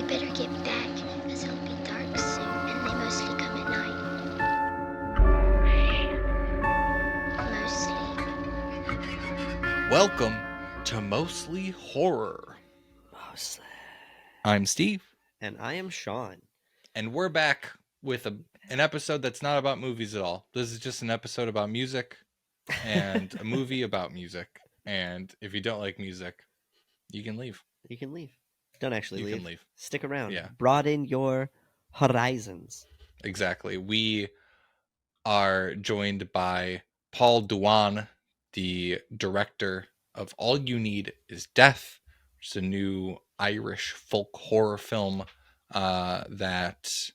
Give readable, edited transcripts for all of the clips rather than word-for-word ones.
We better get back, because it'll be dark soon, and they mostly come at night. Mostly. Welcome to Mostly Horror. Mostly. I'm Steve. And I am Sean. And we're back with an episode that's not about movies at all. This is just an episode about music and a movie about music. And if you don't like music, you can leave. You can leave. Don't actually You leave. can leave. Stick around. Yeah. Broaden your horizons. Exactly. We are joined by Paul Duane, the director of All You Need Is Death, which is a new Irish folk horror film that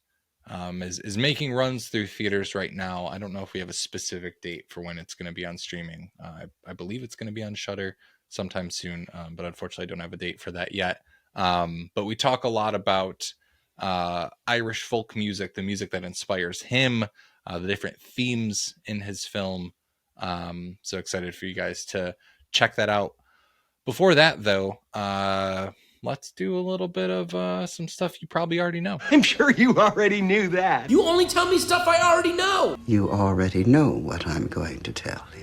is making runs through theaters right now. I don't know if we have a specific date for when it's going to be on streaming. I believe it's going to be on Shudder sometime soon, but unfortunately I don't have a date for that yet. But we talk a lot about Irish folk music, the music that inspires him, the different themes in his film. So excited for you guys to check that out. Before that, though, let's do a little bit of some stuff you probably already know. I'm sure you already knew that. You only tell me stuff I already know. You already know what I'm going to tell you.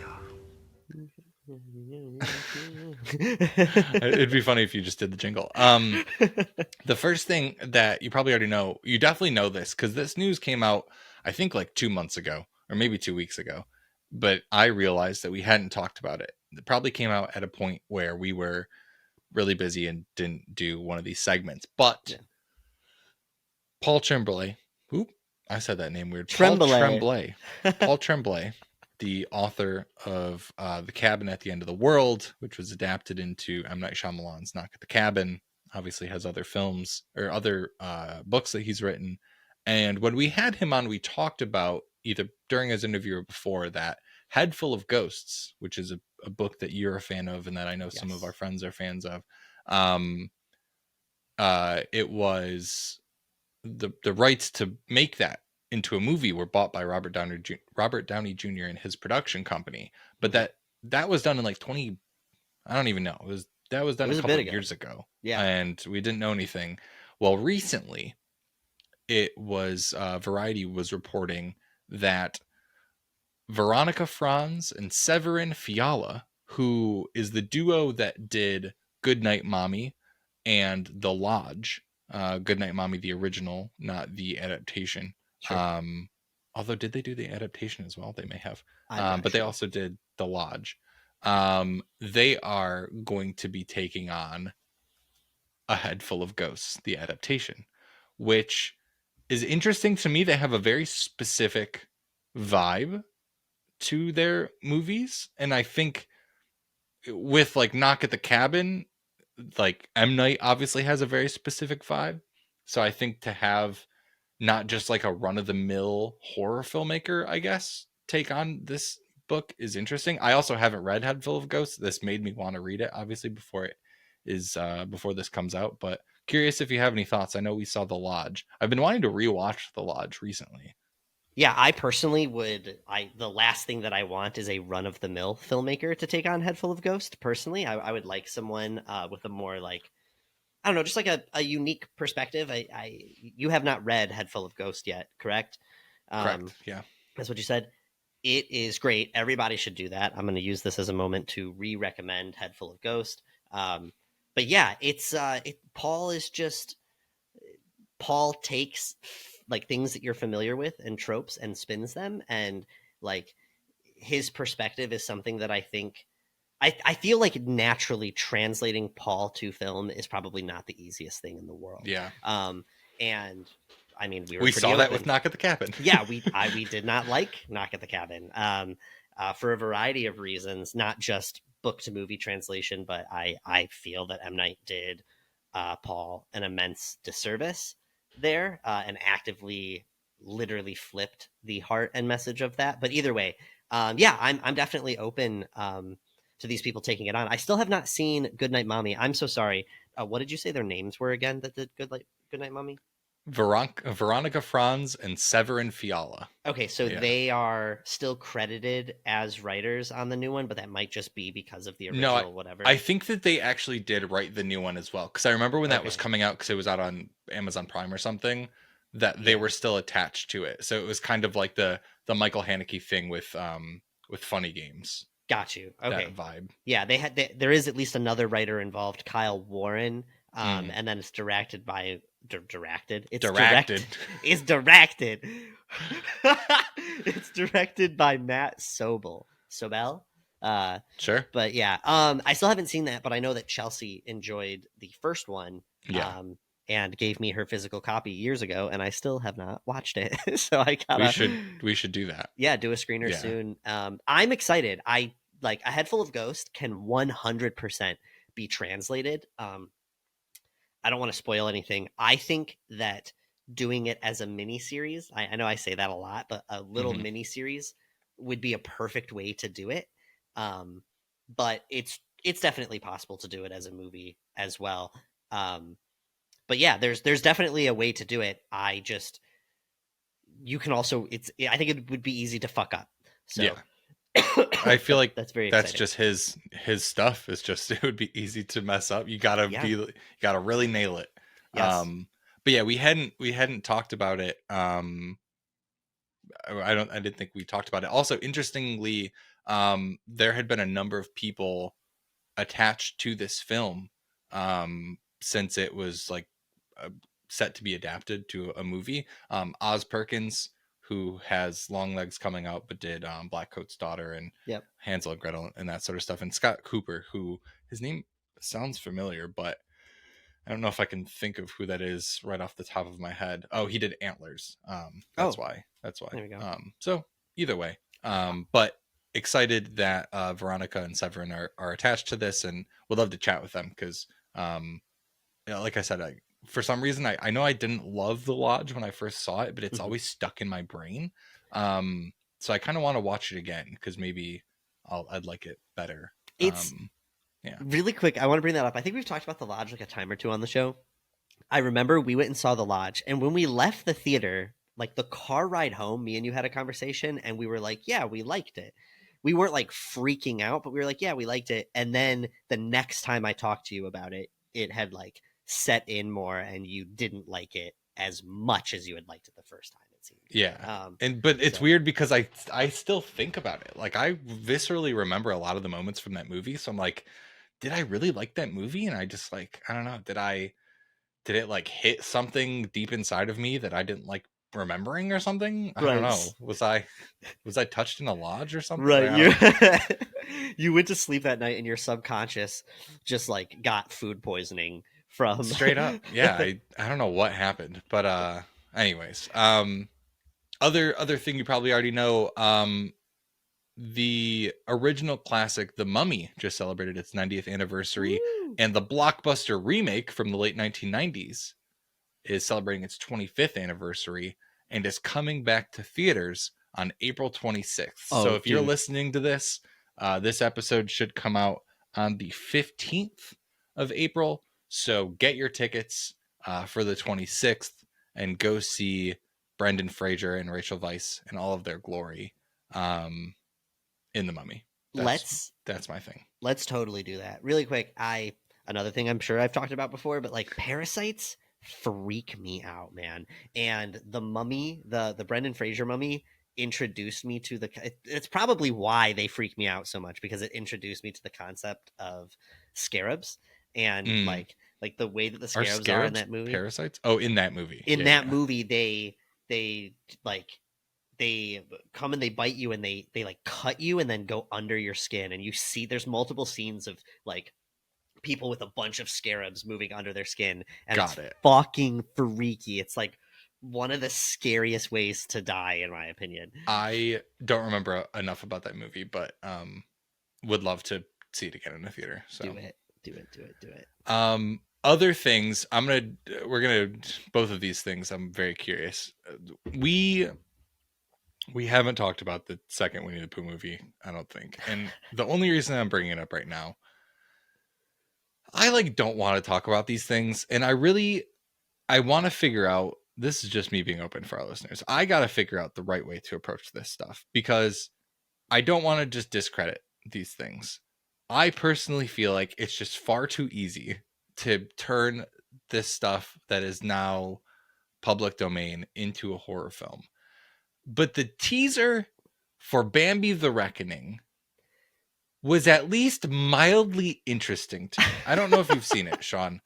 It'd be funny if you just did the jingle. The first thing that you probably already know, you definitely know this because this news came out, I think like 2 months ago or maybe 2 weeks ago, but I realized that we hadn't talked about it. It probably came out at a point where we were really busy and didn't do one of these segments, but yeah. Paul Tremblay, I said that name weird. Paul Tremblay, the author of The Cabin at the End of the World, which was adapted into M. Night Shyamalan's Knock at the Cabin, obviously has other films or other books that he's written. And when we had him on, we talked about either during his interview or before that Head Full of Ghosts, which is a book that you're a fan of and that I know some of our friends are fans of. It was the rights to make that into a movie were bought by Robert Downey Jr. and his production company, but that was done in like I don't even know. That was done a couple of years ago. Yeah, and we didn't know anything. Well, recently, it was Variety was reporting that Veronica Franz and Severin Fiala, who is the duo that did Goodnight Mommy and The Lodge, Goodnight Mommy, the original, not the adaptation. Sure. Although did they do the adaptation as well? They may have. But they also did The Lodge. They are going to be taking on A Head Full of Ghosts, the adaptation, which is interesting to me. They have a very specific vibe to their movies. And I think with like Knock at the Cabin, like M. Night obviously has a very specific vibe. So I think to have not just like a run-of-the-mill horror filmmaker, I guess, take on this book is interesting. I also haven't read Head Full of Ghosts. This made me want to read it, obviously, before this comes out. But curious if you have any thoughts. I know we saw The Lodge. I've been wanting to rewatch The Lodge recently. Yeah, I personally would. The last thing that I want is a run-of-the-mill filmmaker to take on Head Full of Ghosts. Personally, I would like someone with a more like, I don't know, just like a unique perspective. You have not read Head Full of Ghosts yet, correct? Correct. Yeah, that's what you said. It is great. Everybody should do that. I'm going to use this as a moment to re-recommend Head Full of Ghosts. But yeah, Paul takes like things that you're familiar with and tropes and spins them, and like his perspective is something that I think. I feel like naturally translating Paul to film is probably not the easiest thing in the world. Yeah. And I mean, we saw that with Knock at the Cabin. Yeah, we did not like Knock at the Cabin for a variety of reasons, not just book to movie translation, but I feel that M. Night did Paul an immense disservice there and actively, literally flipped the heart and message of that. But either way, yeah, I'm definitely open to these people taking it on. I still have not seen Goodnight Mommy. I'm so sorry. What did you say their names were again that did Goodnight Mommy? Veronica Franz and Severin Fiala. Okay, so Yeah. they are still credited as writers on the new one, but that might just be because of the No, original whatever. I think that they actually did write the new one as well, because I remember when that was Okay. coming out, because it was out on Amazon Prime or something, that they Yeah. were still attached to it. So it was kind of like the Michael Haneke thing with Funny Games. Got you. Okay. That vibe. Yeah, there is at least another writer involved, Kyle Warren, Mm. and then it's directed by directed. It's Directed. It's directed. It's directed by Matt Sobel. Sure. But yeah, I still haven't seen that, but I know that Chelsea enjoyed the first one. Yeah. And gave me her physical copy years ago, and I still have not watched it. So I gotta. We should do that. Yeah, do a screener Yeah. soon. I'm excited. I like A Head Full of Ghosts can 100% be translated. I don't want to spoil anything. I think that doing it as a mini series, I know I say that a lot, but a little mini series would be a perfect way to do it. But it's definitely possible to do it as a movie as well. But yeah, there's definitely a way to do it. You can also, I think it would be easy to fuck up. So Yeah. I feel like that's very that's exciting. just his stuff. It's just, it would be easy to mess up. You gotta you gotta really nail it. Yes. But yeah, we hadn't talked about it. I didn't think we talked about it. Also, interestingly, there had been a number of people attached to this film since it was like set to be adapted to a movie. Oz Perkins, who has Long Legs coming out, but did Blackcoat's Daughter and Yep. Hansel and Gretel and that sort of stuff. And Scott Cooper, who his name sounds familiar, but I don't know if I can think of who that is right off the top of my head. Oh, he did Antlers. That's why. That's why. There we go. So either way, but excited that Veronica and Severin are attached to this, and would love to chat with them because, like I said, for some reason I know I didn't love The Lodge when I first saw it, but it's always stuck in my brain. So I kind of want to watch it again because maybe I'd like it better. It's really quick. I want to bring that up. I think we've talked about The Lodge like a time or two on the show. I remember we went and saw The Lodge, and when we left the theater, like the car ride home, me and you had a conversation, and we were like, yeah, we liked it. We weren't like freaking out, but we were like, yeah, we liked it. And then the next time I talked to you about it, it had like set in more, and you didn't like it as much as you had liked it the first time, it seemed. Yeah. But it's weird because I still think about it. Like I viscerally remember a lot of the moments from that movie. So I'm like, did I really like that movie? And I just like, I don't know. Did it like hit something deep inside of me that I didn't like remembering or something? I don't know. Was I touched in a lodge or something? Right. You went to sleep that night and your subconscious just like got food poisoning from straight up. Yeah. I don't know what happened, but anyways, other thing you probably already know, the original classic The Mummy just celebrated its 90th anniversary. Woo! And the blockbuster remake from the late 1990s is celebrating its 25th anniversary and is coming back to theaters on April 26th. So if you're listening to this, this episode should come out on the 15th of April. So get your tickets for the 26th and go see Brendan Fraser and Rachel Weisz in all of their glory in The Mummy. That's my thing. Let's totally do that. Really quick, another thing I'm sure I've talked about before, but like parasites freak me out, man. And the Mummy, the Brendan Fraser Mummy, introduced me to it's probably why they freak me out so much, because it introduced me to the concept of scarabs and like the way that the scarabs are in that movie. Parasites? Oh, in that movie. In that movie, they like they come and they bite you and they like cut you and then go under your skin, and you see there's multiple scenes of like people with a bunch of scarabs moving under their skin, and it's fucking freaky. It's like one of the scariest ways to die, in my opinion. I don't remember enough about that movie, but would love to see it again in the theater. So do it. Other things, we're gonna both of these things. I'm very curious. We haven't talked about the second Winnie the Pooh movie, I don't think, and the only reason I'm bringing it up right now, I like don't want to talk about these things, and I want to figure out this is just me being open for our listeners. I got to figure out the right way to approach this stuff because I don't want to just discredit these things. I personally feel like it's just far too easy to turn this stuff that is now public domain into a horror film. But the teaser for Bambi the Reckoning was at least mildly interesting to me. I don't know if you've seen it, Sean.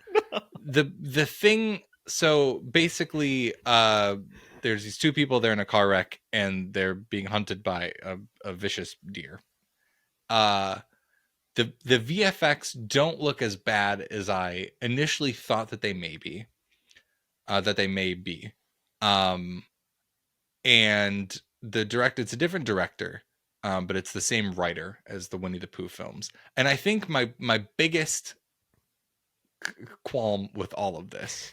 The thing, so basically there's these two people, they're in a car wreck and they're being hunted by a vicious deer. The VFX don't look as bad as I initially thought that they may be. And the director, it's a different director, but it's the same writer as the Winnie the Pooh films. And I think my biggest qualm with all of this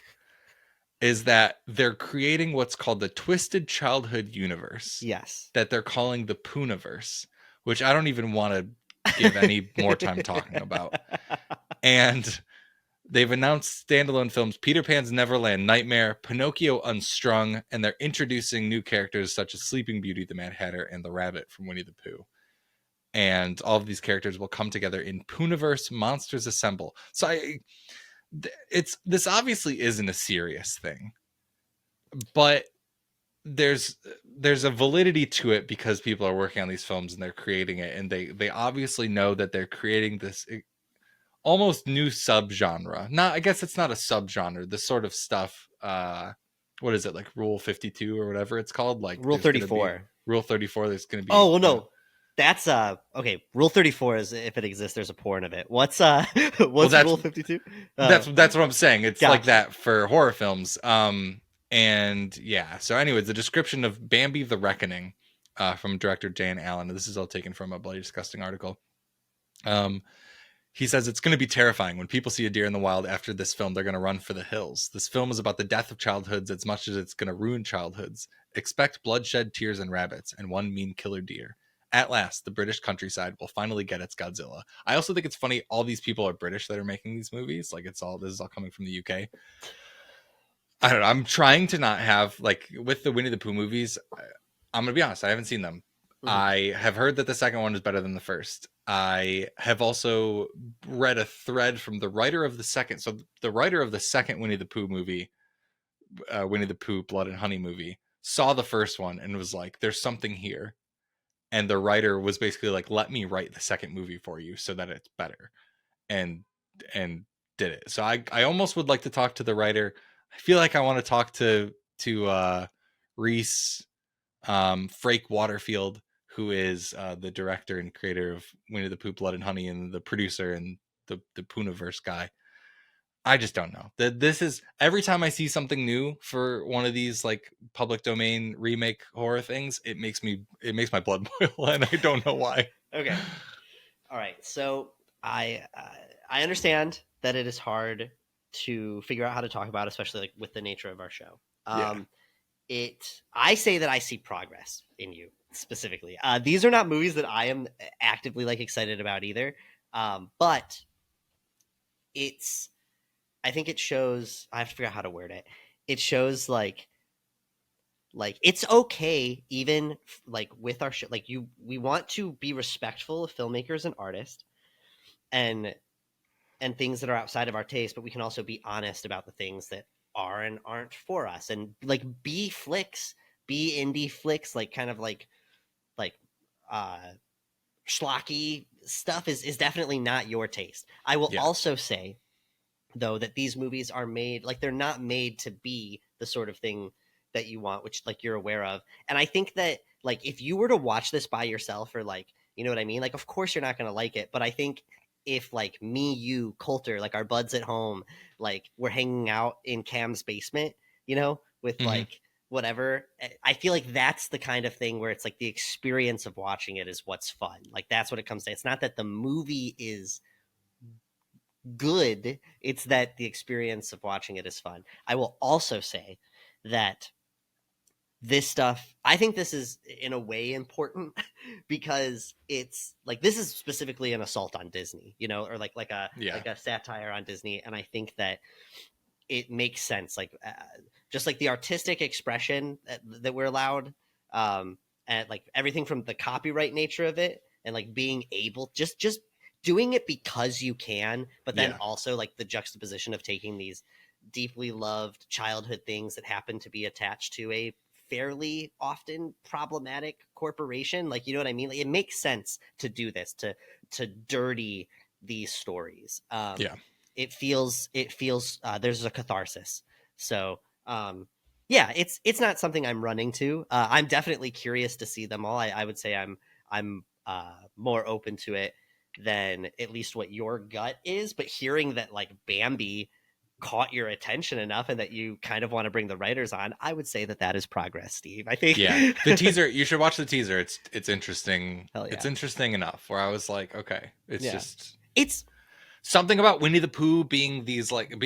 is that they're creating what's called the Twisted Childhood Universe. Yes. That they're calling the Pooh-Verse, which I don't even want to give any more time talking about. And they've announced standalone films Peter Pan's Neverland Nightmare, Pinocchio Unstrung, and they're introducing new characters such as Sleeping Beauty, the Mad Hatter, and the Rabbit from Winnie the Pooh. And all of these characters will come together in Pooh-Verse Monsters Assemble. So this obviously isn't a serious thing, but there's a validity to it because people are working on these films and they're creating it, and they obviously know that they're creating this almost new subgenre. Not, I guess it's not a subgenre. This sort of stuff. What is it, like Rule 52 or whatever it's called? Like Rule 34. Rule 34. There's going to be. Oh well, no. That's okay. Rule 34 is if it exists, there's a porn of it. What's Rule 52? That's what I'm saying. It's gotcha. like that for horror films. And yeah. So, anyways, the description of Bambi the Reckoning, from director Jan Allen. This is all taken from a Bloody Disgusting article. He says it's going to be terrifying when people see a deer in the wild after this film. They're going to run for the hills. This film is about the death of childhoods as much as it's going to ruin childhoods. Expect bloodshed, tears, and rabbits, and one mean killer deer. At last, the British countryside will finally get its Godzilla. I also think it's funny all these people are British that are making these movies. Like this is all coming from the UK. I don't know. I'm trying to not have, like, with the Winnie the Pooh movies, I'm going to be honest, I haven't seen them. Mm-hmm. I have heard that the second one is better than the first. I have also read a thread from the writer of the second. So the writer of the second Winnie the Pooh movie, Winnie the Pooh Blood and Honey movie, saw the first one and was like, there's something here. And the writer was basically like, let me write the second movie for you so that it's better. And did it. So I almost would like to talk to the writer. I feel like I want to talk to Reese Frake Waterfield, who is the director and creator of Winnie the Pooh Blood and Honey and the producer and the Pooh-Verse guy. I just don't know. This is, every time I see something new for one of these like public domain remake horror things, it makes my blood boil, and I don't know why. Okay. All right. So I understand that it is hard to figure out how to talk about, especially like with the nature of our show. I say that I see progress in you specifically. These are not movies that I am actively like excited about either. But I think it shows, I have to figure out how to word it. It shows like it's okay, even like with our show, like we want to be respectful of filmmakers and artists and things that are outside of our taste, but we can also be honest about the things that are and aren't for us, and like be indie flicks, like kind of like schlocky stuff is definitely not your taste. I will also say though that these movies are made, like, they're not made to be the sort of thing that you want, which like you're aware of. And I think that like if you were to watch this by yourself, or like, you know what I mean, like of course you're not going to like it, but I think if like me, you, Coulter, like our buds at home, like we're hanging out in Cam's basement, you know, with like whatever, I feel like that's the kind of thing where it's like the experience of watching it is what's fun. Like that's what it comes to. It's not that the movie is good, it's that the experience of watching it is fun. I will also say that this stuff, I think this is in a way important because it's like, this is specifically an assault on Disney, you know, or like a satire on Disney. And I think that it makes sense. Like just like the artistic expression that we're allowed, and like everything from the copyright nature of it, and like being able just doing it because you can, but then Yeah. also like the juxtaposition of taking these deeply loved childhood things that happen to be attached to a fairly often problematic corporation. Like, you know what I mean? Like, it makes sense to do this, to dirty these stories. Yeah. It feels there's a catharsis. So yeah, it's not something I'm running to. I'm definitely curious to see them all. I would say I'm more open to it than at least what your gut is. But hearing that like Bambi caught your attention enough and that you kind of want to bring the writers on, I would say that is progress, Steve. I think. Yeah, the teaser, you should watch the teaser. It's interesting. Hell yeah. It's interesting enough where I was like, okay, it's Yeah. just It's something about Winnie the Pooh being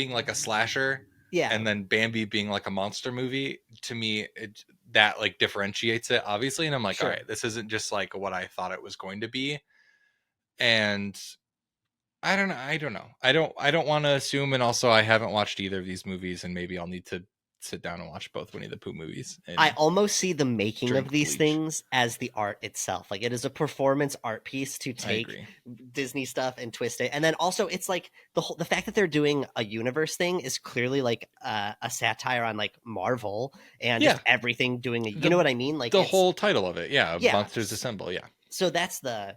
like a slasher, yeah. and then Bambi being like a monster movie. To me, that like differentiates it, obviously, and I'm like, Sure. all right, this isn't just like what I thought it was going to be. And I don't know. I don't want to assume, and also I haven't watched either of these movies, and maybe I'll need to sit down and watch both Winnie the Pooh movies. And I almost see the making drink of these bleach. things as the art itself. Like, it is a performance art piece to I take agree. Disney stuff and twist it. And then also it's like the fact that they're doing a universe thing is clearly like a satire on like Marvel and just everything doing you know what I mean? Like The whole title of it, yeah. Monsters Assemble, yeah. So that's the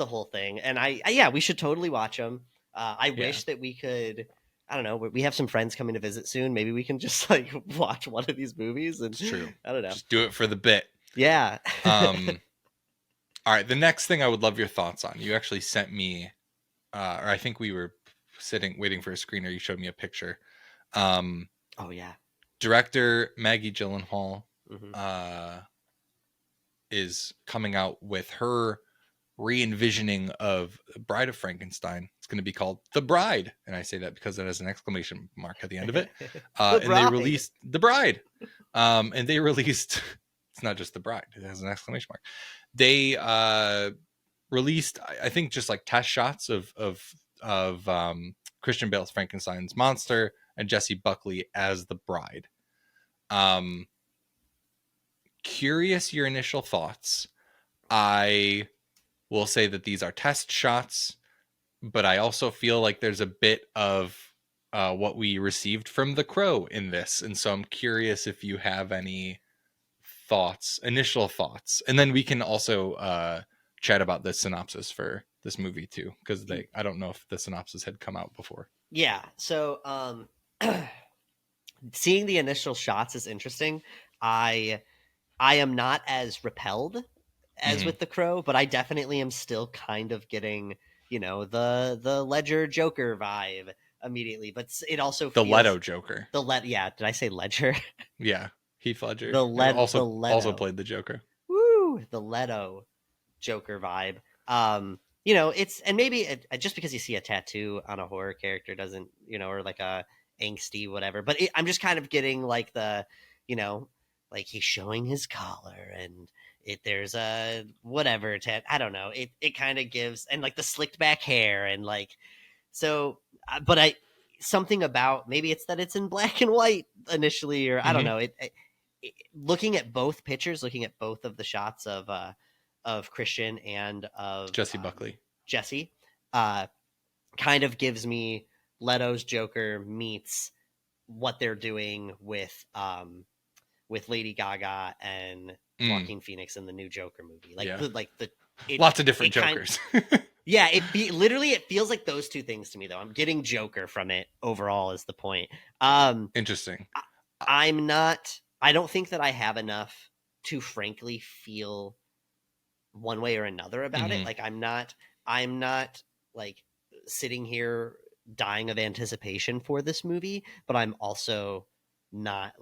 whole thing. And I we should totally watch them. I wish that we could. I don't know. We have some friends coming to visit soon. Maybe we can just like watch one of these movies. And It's true. I don't know. Just do it for the bit. Yeah. All right. The next thing I would love your thoughts on. You actually sent me, or I think we were waiting for a screener. You showed me a picture. Oh yeah. Director Maggie Gyllenhaal Mm-hmm. is coming out with her re-envisioning of Bride of Frankenstein. It's going to be called The Bride, and I say that because it has an exclamation mark at the end of it. And they released The Bride, and they released it's not just The Bride, it has an exclamation mark. They released, I think, just like test shots of Christian Bale's Frankenstein's monster and Jessie Buckley as the bride. Curious your initial thoughts. I will say that these are test shots, but I also feel like there's a bit of what we received from The Crow in this. And so I'm curious if you have any initial thoughts. And then we can also chat about the synopsis for this movie too, because I don't know if the synopsis had come out before. Yeah. So seeing the initial shots is interesting. I am not as repelled as with The Crow, but I definitely am still kind of getting, the Ledger Joker vibe immediately. But it also The feels, Leto Joker. Yeah, did I say Ledger? Yeah, Heath Ledger. The Leto. Also played the Joker. Woo, the Leto Joker vibe. It's, and maybe just because you see a tattoo on a horror character doesn't, or like a angsty whatever. But I'm just kind of getting like the, like he's showing his collar and there's a whatever I don't know. It kind of gives, and like the slicked back hair and like, so, but something about, maybe it's that it's in black and white initially, or I don't know. Looking at both pictures, looking at both of the shots of Christian and of Jessie Buckley. Jessie, kind of gives me Leto's Joker meets what they're doing with Lady Gaga and Joaquin Phoenix in the new Joker movie. Lots of different Jokers. Yeah, it feels like those two things to me though. I'm getting Joker from it overall is the point. Interesting. I don't think that I have enough to frankly feel one way or another about it. Like I'm not like sitting here dying of anticipation for this movie, but I'm also not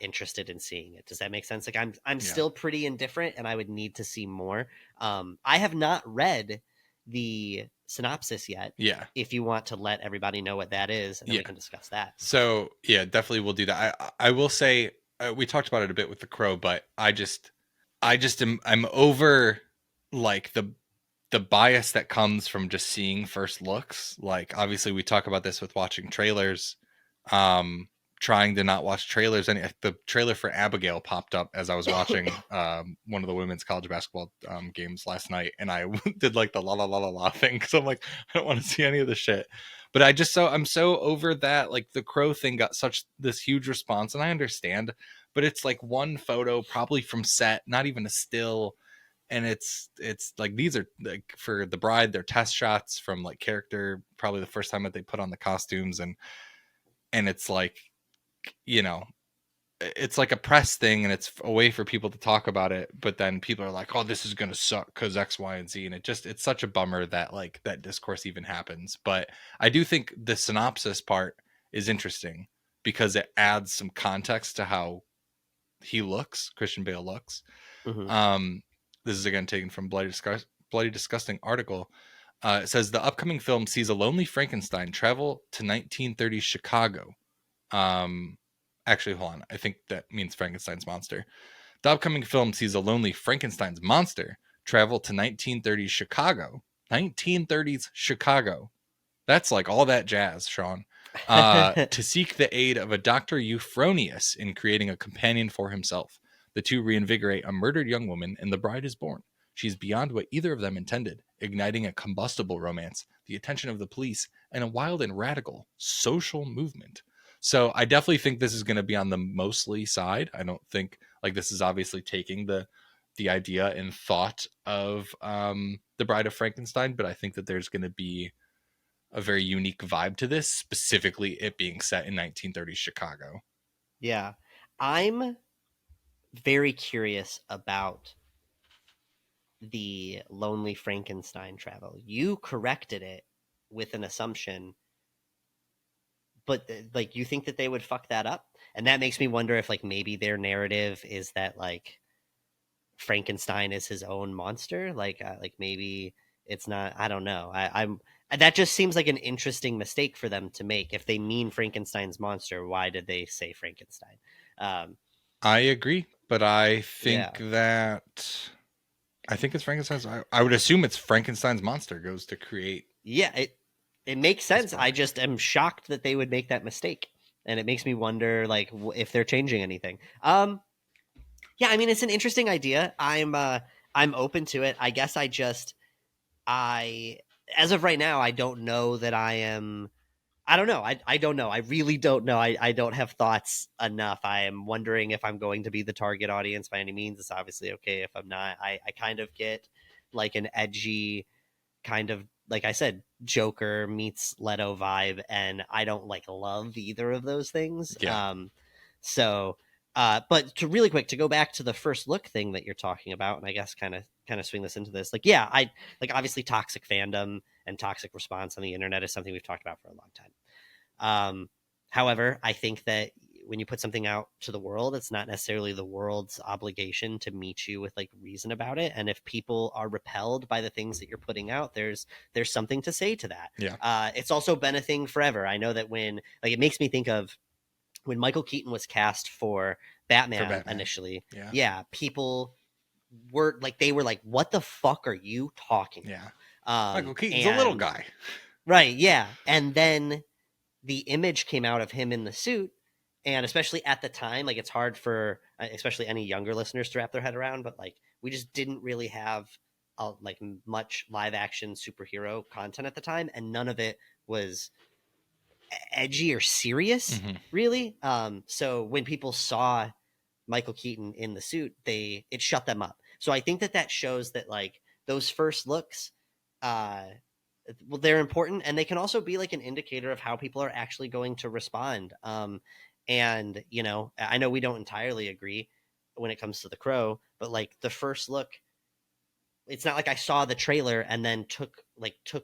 interested in seeing it. Does that make sense? Like I'm still pretty indifferent and I would need to see more. I have not read the synopsis yet. Yeah. If you want to let everybody know what that is, and then we can discuss that. So yeah, definitely we'll do that. I will say we talked about it a bit with The Crow, but I'm over like the bias that comes from just seeing first looks. Like obviously we talk about this with watching trailers. trying to not watch trailers. And the trailer for Abigail popped up as I was watching one of the women's college basketball games last night, and I did like the la la la la la thing because I'm like, I don't want to see any of the shit. But I'm so over that. Like the Crow thing got this huge response, and I understand, but it's like one photo probably from set, not even a still. And it's like, these are like, for the bride, they're test shots from like character, probably the first time that they put on the costumes, and it's like, you know, it's like a press thing, and it's a way for people to talk about it, but then people are like, oh, this is gonna suck because X, Y, and Z, and it's such a bummer that like that discourse even happens. But I do think the synopsis part is interesting because it adds some context to how Christian Bale looks. Mm-hmm. This is again taken from Bloody Disgusting article. It says the upcoming film sees a lonely Frankenstein travel to 1930s Chicago. Actually, hold on. I think that means Frankenstein's monster. The upcoming film sees a lonely Frankenstein's monster travel to 1930s Chicago. 1930s Chicago. That's like all that jazz, Sean. To seek the aid of a Dr. Euphronius in creating a companion for himself. The two reinvigorate a murdered young woman, and the bride is born. She is beyond what either of them intended, igniting a combustible romance, the attention of the police, and a wild and radical social movement. So I definitely think this is going to be on the mostly side. I don't think like this is obviously taking the idea and thought of the Bride of Frankenstein, but I think that there's going to be a very unique vibe to this, specifically it being set in 1930s Chicago. Yeah. I'm very curious about the lonely Frankenstein travel. You corrected it with an assumption, but like you think that they would fuck that up, and that makes me wonder if like maybe their narrative is that like Frankenstein is his own monster, like maybe it's not. I don't know. I'm that just seems like an interesting mistake for them to make. If they mean Frankenstein's monster, why did they say Frankenstein? I agree, but I think Yeah. I think it's Frankenstein's. I would assume it's Frankenstein's monster goes to create. Yeah, it makes sense. I just am shocked that they would make that mistake, and it makes me wonder like if they're changing anything. Yeah, I mean it's an interesting idea. I'm open to it. I guess I as of right now I don't know that I am. I don't know. I don't know. I really don't know. I don't have thoughts enough. I am wondering if I'm going to be the target audience by any means. It's obviously okay if I'm not. I kind of get like an edgy kind of, like I said, Joker meets Leto vibe, and I don't like love either of those things. Yeah. So but to really quick to go back to the first look thing that you're talking about, and I guess kind of swing this into this, like yeah, I like obviously toxic fandom and toxic response on the internet is something we've talked about for a long time. However, I think that when you put something out to the world, it's not necessarily the world's obligation to meet you with like reason about it. And if people are repelled by the things that you're putting out, there's something to say to that. Yeah. It's also been a thing forever. I know that when like it makes me think of when Michael Keaton was cast for Batman initially. Yeah, people were like, what the fuck are you talking about? Michael Keaton's a little guy. Right, yeah. And then the image came out of him in the suit, and especially at the time, like it's hard for especially any younger listeners to wrap their head around, but like we just didn't really have like much live action superhero content at the time, and none of it was edgy or serious, really. So when people saw Michael Keaton in the suit, it shut them up. So I think that shows that like those first looks, well, they're important, and they can also be like an indicator of how people are actually going to respond. And you know, I know we don't entirely agree when it comes to The Crow, but like the first look, it's not like I saw the trailer and then took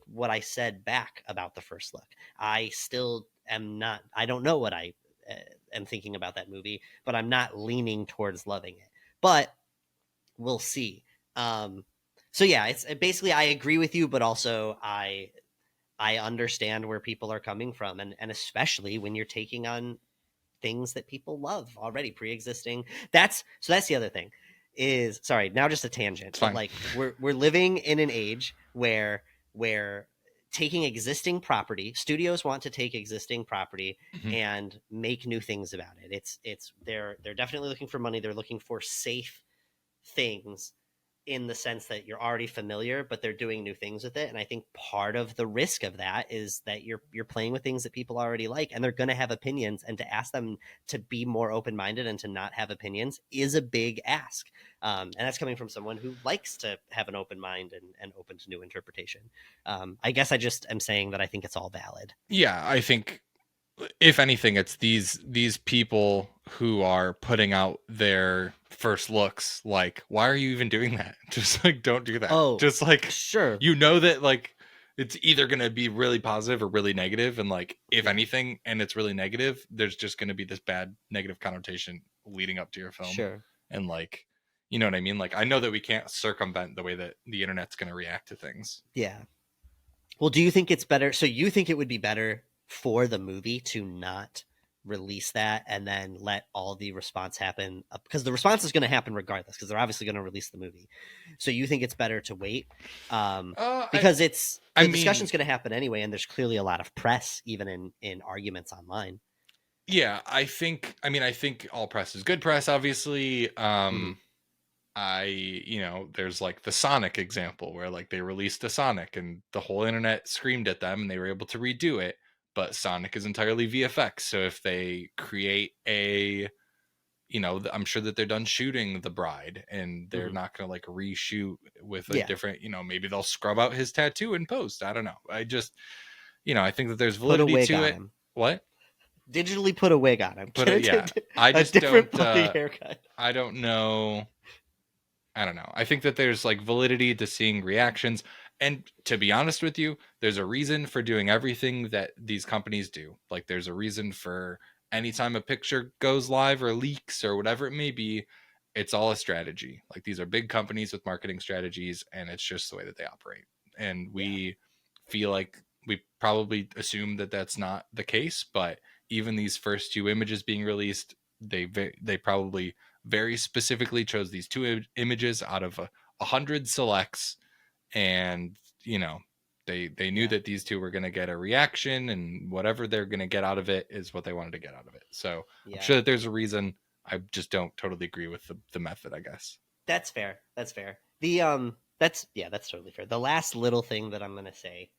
what I said back about the first look. I still am not. I don't know what I am thinking about that movie, but I'm not leaning towards loving it. But we'll see. So yeah, it's basically I agree with you, but also I understand where people are coming from, and especially when you're taking on things that people love already, pre-existing. That's the other thing. Is sorry, now just a tangent. But like we're living in an age where taking existing property. Studios want to take existing property Mhm. and make new things about it. They're definitely looking for money. They're looking for safe things in the sense that you're already familiar, but they're doing new things with it. And I think part of the risk of that is that you're playing with things that people already like, and they're going to have opinions, and to ask them to be more open-minded and to not have opinions is a big ask. And that's coming from someone who likes to have an open mind and open to new interpretation. I guess I just am saying that I think it's all valid. Yeah, I think if anything, it's these people who are putting out their first looks. Like, why are you even doing that? Just like, don't do that. Oh, just like, sure. you know that like it's either going to be really positive or really negative, and like if anything, and it's really negative, there's just going to be this bad negative connotation leading up to your film. Sure. And like, you know what I mean? Like, I know that we can't circumvent the way that the internet's going to react to things. Yeah. Well, do you think it's better? So you think it would be better for the movie to not release that and then let all the response happen? Because the response is going to happen regardless, because they're obviously going to release the movie. So you think it's better to wait? Because the discussion's going to happen anyway, and there's clearly a lot of press, even in arguments online. Yeah, I think all press is good press, obviously. There's like the Sonic example where like they released a Sonic and the whole internet screamed at them and they were able to redo it, but Sonic is entirely VFX. So if they create I'm sure that they're done shooting the bride and they're not going to like reshoot with a different, maybe they'll scrub out his tattoo in post. I don't know. I just, I think that there's validity to it. What? Digitally put a wig on him. I just a different don't, haircut. I don't know. I think that there's like validity to seeing reactions. And to be honest with you, there's a reason for doing everything that these companies do. Like there's a reason for anytime a picture goes live or leaks or whatever it may be, it's all a strategy. Like these are big companies with marketing strategies, and it's just the way that they operate. And we feel like we probably assume that that's not the case, but even these first two images being released, they probably very specifically chose these two images out of 100 selects, and they knew that these two were going to get a reaction, and whatever they're going to get out of it is what they wanted to get out of it. So I'm sure that there's a reason. I just don't totally agree with the method, I guess. That's fair. That's totally fair. The last little thing that I'm going to say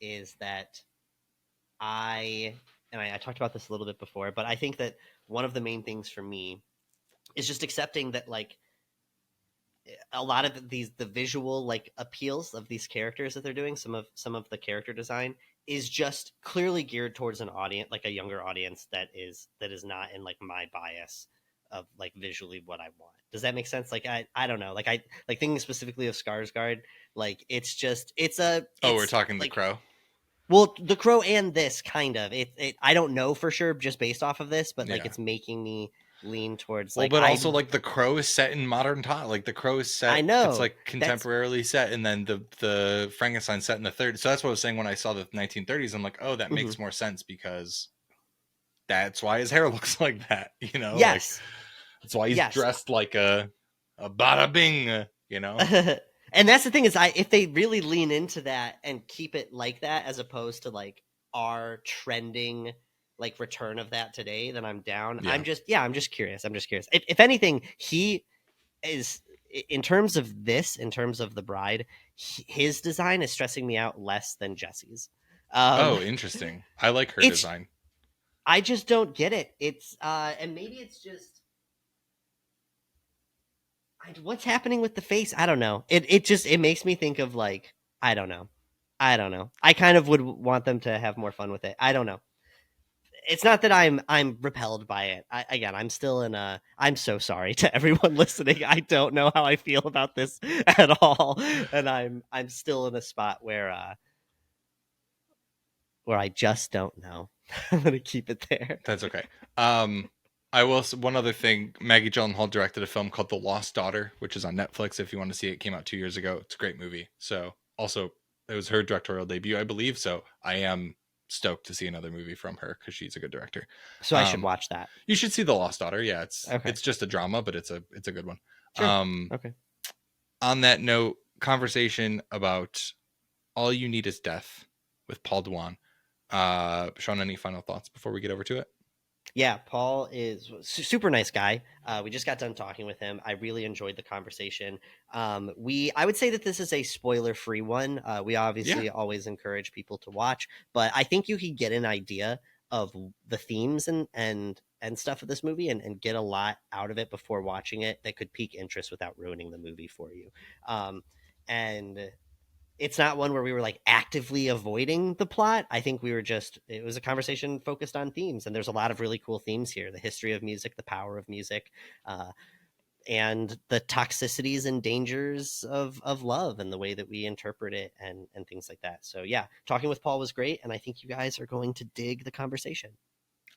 is that I talked about this a little bit before, but I think that one of the main things for me is just accepting that like a lot of the visual like appeals of these characters that they're doing, some of the character design is just clearly geared towards an audience, like a younger audience that is not in like my bias of like visually what I want. Does that make sense? Like I don't know. Like I like thinking specifically of Skarsgård, like we're talking like, The Crow. Well, The Crow and this kind of I don't know for sure just based off of this, but like it's making me lean towards like. Well, but also like The Crow is set in modern time. Like The Crow is set. I know it's like contemporarily set, and then the Frankenstein set in the 30s. So that's what I was saying when I saw the 1930s. I'm like, oh, that makes more sense because that's why his hair looks like that. Yes, like, that's why he's dressed like a bada bing. And that's the thing is, if they really lean into that and keep it like that, as opposed to like our trending like return of that today, then I'm down. I'm just curious. If anything, he is in terms of the bride, his design is stressing me out less than Jesse's. Interesting. I like her design. I just don't get it. It's and maybe it's just. What's happening with the face? I don't know. It makes me think of like, I don't know. I kind of would want them to have more fun with it. I don't know. It's not that I'm repelled by it. I'm still I'm so sorry to everyone listening. I don't know how I feel about this at all. And I'm still in a spot where I just don't know. I'm going to keep it there. That's okay. I will. One other thing, Maggie Gyllenhaal directed a film called The Lost Daughter, which is on Netflix. If you want to see it, came out 2 years ago. It's a great movie. So also, it was her directorial debut, I believe. So I am stoked to see another movie from her because she's a good director. So I should watch that. You should see The Lost Daughter. Yeah, it's just a drama, but it's a good one. Sure. Okay. On that note, conversation about All You Need Is Death. with Paul Duane. Sean, any final thoughts before we get over to it? Yeah, Paul is super nice guy. We just got done talking with him. I really enjoyed the conversation. I would say that this is a spoiler-free one. We obviously always encourage people to watch, but I think you can get an idea of the themes and stuff of this movie and get a lot out of it before watching it that could pique interest without ruining the movie for you. And it's not one where we were like actively avoiding the plot. I think it was a conversation focused on themes, and there's a lot of really cool themes here: the history of music, the power of music, and the toxicities and dangers of love and the way that we interpret it and things like that. So yeah, talking with Paul was great, and I think you guys are going to dig the conversation.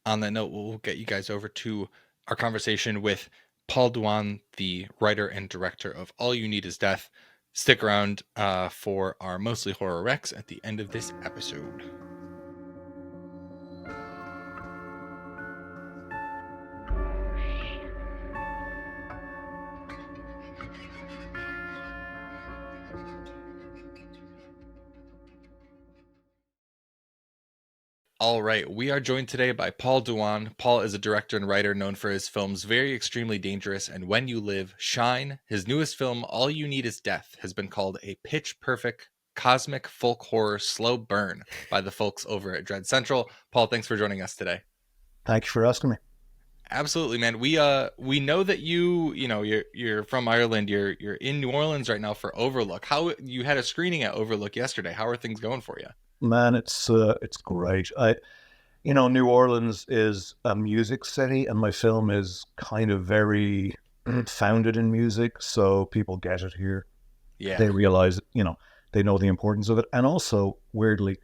On that note, we'll get you guys over to our conversation with Paul Duane, the writer and director of All You Need Is Death. Stick around for our Mostly Horror Rex at the end of this episode. All right, we are joined today by Paul Duane. Paul is a director and writer known for his films Very Extremely Dangerous and When You Live, Shine. His newest film, All You Need Is Death, has been called a pitch-perfect cosmic folk horror slow burn by the folks over at Dread Central. Paul, thanks for joining us today. Thank you for asking me. Absolutely, man. We know that you're from Ireland. You're in New Orleans right now for Overlook. How you had a screening at Overlook yesterday? How are things going for you? Man, it's great. New Orleans is a music city, and my film is kind of very founded in music, so people get it here. Yeah, they realize, they know the importance of it, and also weirdly,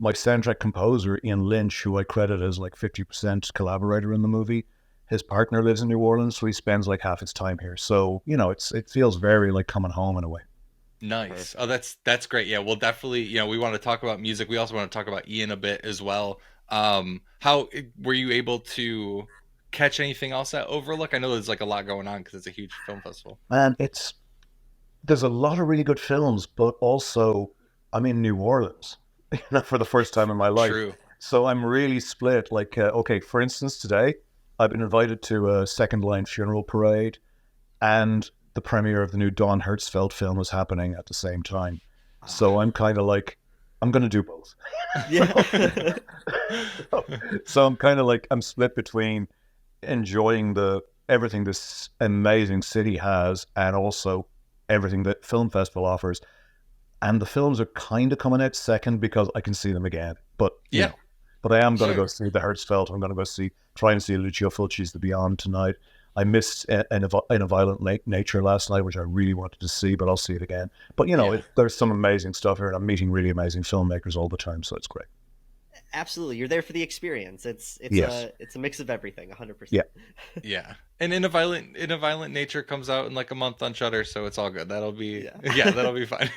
my soundtrack composer Ian Lynch, who I credit as like 50% collaborator in the movie, his partner lives in New Orleans, so he spends like half his time here. So it feels very like coming home in a way. Nice. Oh, that's great. Yeah, we'll definitely, we want to talk about music. We also want to talk about Ian a bit as well. How were you able to catch anything else at Overlook? I know there's like a lot going on because it's a huge film festival. Man, there's a lot of really good films, but also I'm in New Orleans, for the first time in my life. True. So I'm really split. Like, okay, for instance, today I've been invited to a Second Line funeral parade, and the premiere of the new Dawn Hertzfeldt film is happening at the same time. So I'm kind of like, I'm going to do both. Yeah. So I'm kind of like, I'm split between enjoying everything this amazing city has and also everything that film festival offers. And the films are kind of coming out second because I can see them again. But but I am going to go see the Hertzfeldt. I'm going to try and see Lucio Fulci's The Beyond tonight. I missed in a Violent Nature last night, which I really wanted to see, but I'll see it again. But there's some amazing stuff here, and I'm meeting really amazing filmmakers all the time, so it's great. Absolutely, you're there for the experience. It's a mix of everything, 100%. Yeah. And in a Violent Nature comes out in like a month on Shudder, so it's all good. That'll be that'll be fine.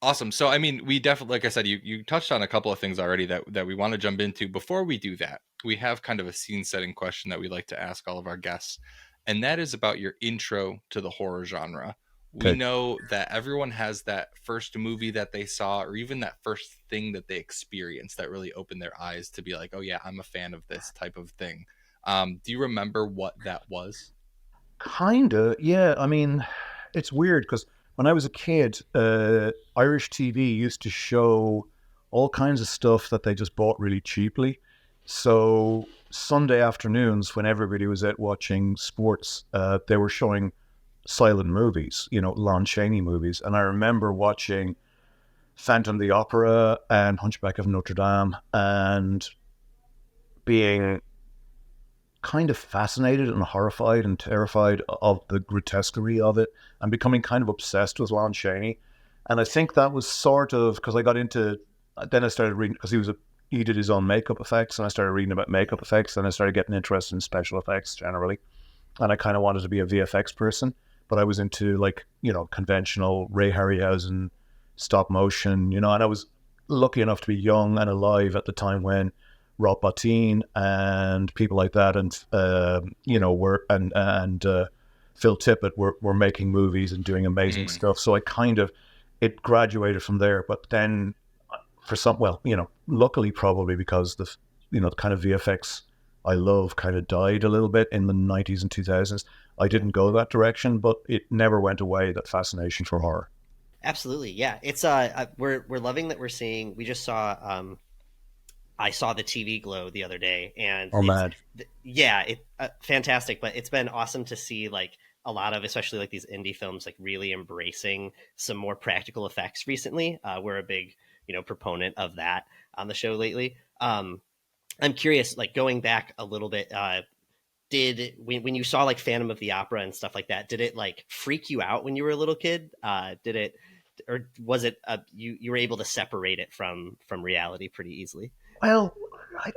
Awesome. So, I mean, we definitely, like I said, you touched on a couple of things already that we want to jump into. Before we do that, we have kind of a scene setting question that we like to ask all of our guests, and that is about your intro to the horror genre. Okay. We know that everyone has that first movie that they saw, or even that first thing that they experienced that really opened their eyes to be like, oh yeah, I'm a fan of this type of thing. Do you remember what that was? Kinda, yeah. I mean, it's weird because when I was a kid, Irish TV used to show all kinds of stuff that they just bought really cheaply. So Sunday afternoons, when everybody was out watching sports, they were showing silent movies, Lon Chaney movies. And I remember watching Phantom of the Opera and Hunchback of Notre Dame and being kind of fascinated and horrified and terrified of the grotesquerie of it and becoming kind of obsessed with Lon Chaney. And I think that was sort of because I got into, then I started reading, because he did his own makeup effects, and I started reading about makeup effects, and I started getting interested in special effects generally. And I kind of wanted to be a VFX person, but I was into conventional Ray Harryhausen stop motion, and I was lucky enough to be young and alive at the time when Rob Bottin and people like that, and Phil Tippett were making movies and doing amazing stuff. So it graduated from there. But then for some, well, luckily probably because the kind of VFX I love kind of died a little bit in the 90s and 2000s. I didn't go that direction, but it never went away, that fascination for horror. Absolutely, yeah. It's we're loving that we're seeing. We just saw I saw the TV Glow the other day, and Or mad. yeah, it fantastic. But it's been awesome to see like a lot of, especially like these indie films, like really embracing some more practical effects recently. We're a big proponent of that on the show lately. I'm curious, like going back a little bit. Did when you saw like Phantom of the Opera and stuff like that, did it like freak you out when you were a little kid? Did it, or was it you were able to separate it from reality pretty easily? Well,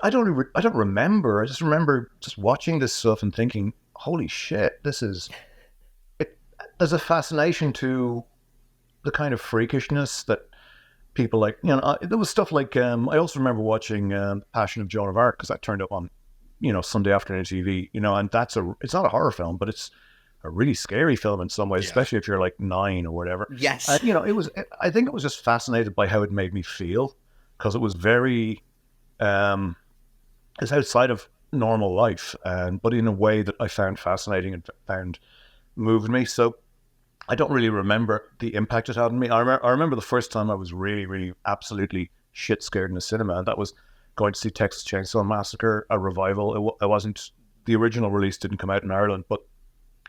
I don't remember. I just remember just watching this stuff and thinking, holy shit, this is it. There's a fascination to the kind of freakishness that people like. There was stuff like I also remember watching Passion of Joan of Arc, because that turned up on Sunday afternoon TV. And it's not a horror film, but it's a really scary film in some ways, Yeah. especially if you're like 9 or whatever. Yes. I think it was just fascinated by how it made me feel, because it was very it's outside of normal life, but in a way that I found fascinating and found moving me. So I don't really remember the impact it had on me. I remember the first time I was really, really absolutely shit scared in the cinema, and that was going to see Texas Chainsaw Massacre, a revival. It wasn't, the original release didn't come out in Ireland, but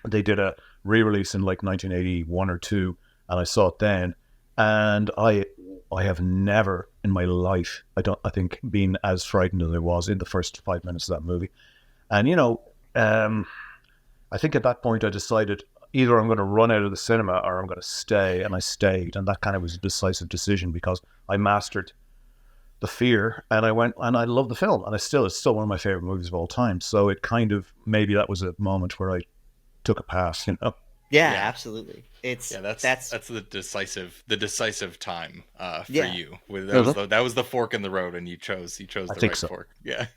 they did a re-release in like 1981 or 2, and I saw it then. And I have never in my life, I think, been as frightened as I was in the first 5 minutes of that movie. And I think at that point I decided either I'm going to run out of the cinema or I'm going to stay, and I stayed. And that kind of was a decisive decision, because I mastered the fear, and I went, and I love the film, and it's still one of my favorite movies of all time. So it kind of, maybe that was a moment where I took a pass. Yeah, Yeah. absolutely. That's the decisive time for Yeah. you. That was the fork in the road, and you chose the think right so. fork. Yeah.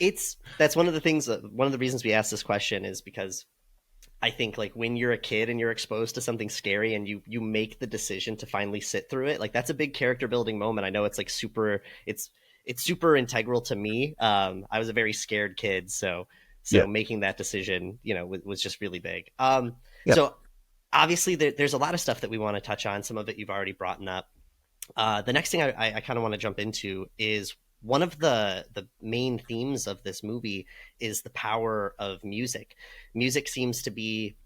That's one of the things. One of the reasons we asked this question is because I think like when you're a kid and you're exposed to something scary and you make the decision to finally sit through it, like that's a big character building moment. I know it's like it's super integral to me. I was a very scared kid, so Yeah. making that decision, was just really big. Yeah. So obviously there's a lot of stuff that we want to touch on. Some of it you've already brought up. The next thing I kind of want to jump into is one of the main themes of this movie is the power of music. Music seems to be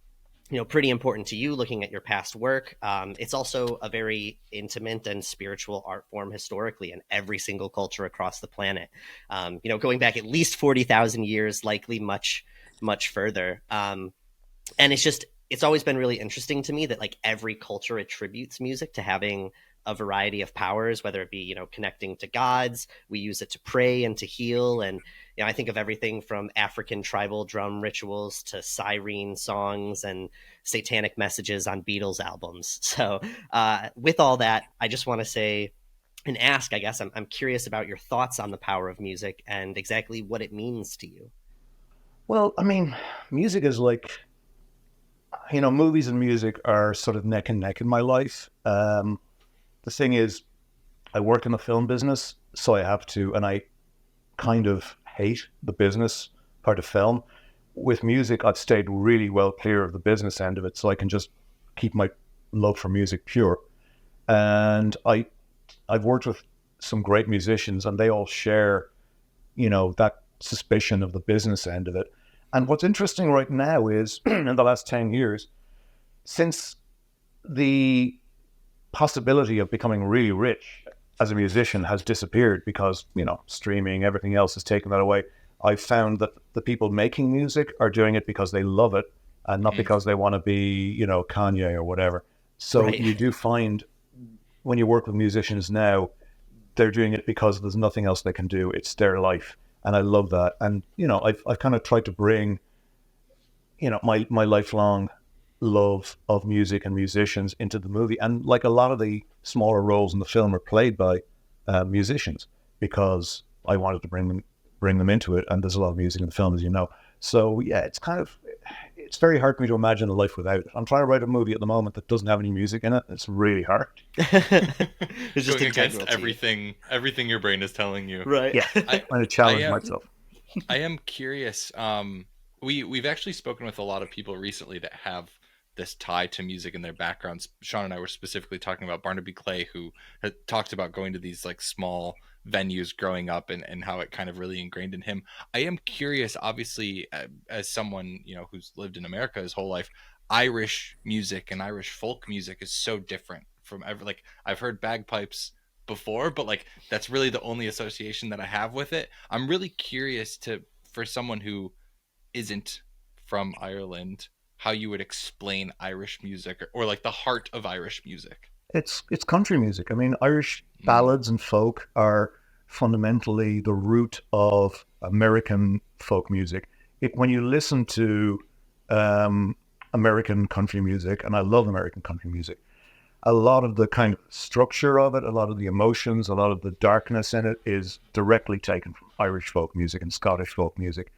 pretty important to you, looking at your past work. It's also a very intimate and spiritual art form historically in every single culture across the planet. Going back at least 40,000 years, likely much, much further. And it's always been really interesting to me that like every culture attributes music to having a variety of powers, whether it be, connecting to gods. We use it to pray and to heal. And, I think of everything from African tribal drum rituals to siren songs and satanic messages on Beatles albums. So with all that, I just want to say and ask, I guess, I'm curious about your thoughts on the power of music and exactly what it means to you. Well, I mean, music is like, movies and music are sort of neck and neck in my life. The thing is, I work in the film business, so I have to, and I kind of hate the business part of film. With music, I've stayed really well clear of the business end of it, so I can just keep my love for music pure. And I've worked with some great musicians, and they all share, that suspicion of the business end of it. And what's interesting right now is, in the last 10 years, since the possibility of becoming really rich as a musician has disappeared because, streaming, everything else has taken that away, I've found that the people making music are doing it because they love it and not because they want to be, Kanye or whatever. So Right. You do find when you work with musicians now, they're doing it because there's nothing else they can do. It's their life. And I love that. And, I've kind of tried to bring, my lifelong love of music and musicians into the movie. And like a lot of the smaller roles in the film are played by musicians, because I wanted to bring them into it. And there's a lot of music in the film, as you know. So yeah, it's kind of, it's very hard for me to imagine a life without it. I'm trying to write a movie at the moment that doesn't have any music in it. It's really hard. It's just Going against integral to you. everything your brain is telling you. Right. Yeah, I, trying to I challenge am myself. I am curious. We've actually spoken with a lot of people recently that have this tie to music in their backgrounds. Sean and I were specifically talking about Barnaby Clay, who had talked about going to these like small venues growing up and how it kind of really ingrained in him. I am curious, obviously, as someone, you know, who's lived in America his whole life, Irish music and Irish folk music is so different from like I've heard bagpipes before, but like that's really the only association that I have with it. I'm really curious to for someone who isn't from Ireland, how you would explain Irish music or like the heart of Irish music. It's country music. I mean, Irish ballads and folk are fundamentally the root of American folk music. When you listen to American country music, and I love American country music, a lot of the kind of structure of it, a lot of the emotions, a lot of the darkness in it is directly taken from Irish folk music and Scottish folk music.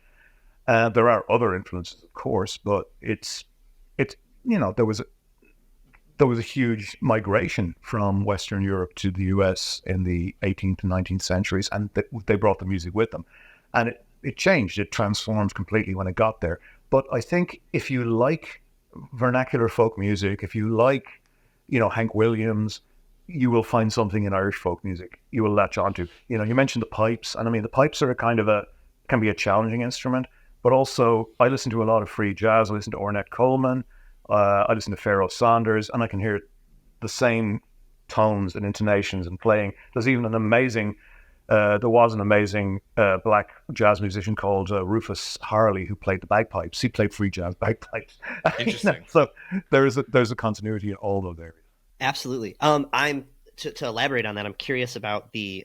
There are other influences, of course, but it's you know, there was a huge migration from Western Europe to the US in the 18th and 19th centuries, and they brought the music with them. And it changed, it transformed completely when it got there. But I think if you like vernacular folk music, if you like, you know, Hank Williams, you will find something in Irish folk music you will latch onto. You know, you mentioned the pipes, and I mean, the pipes are can be a challenging instrument, but also I listen to a lot of free jazz. I listen to Ornette Coleman, I listen to Pharoah Sanders, and I can hear the same tones and intonations and playing. There's even there was an amazing black jazz musician called Rufus Harley who played the bagpipes. He played free jazz bagpipes. Interesting. So there's a continuity in all those areas. Absolutely. I'm to elaborate on that. I'm curious about the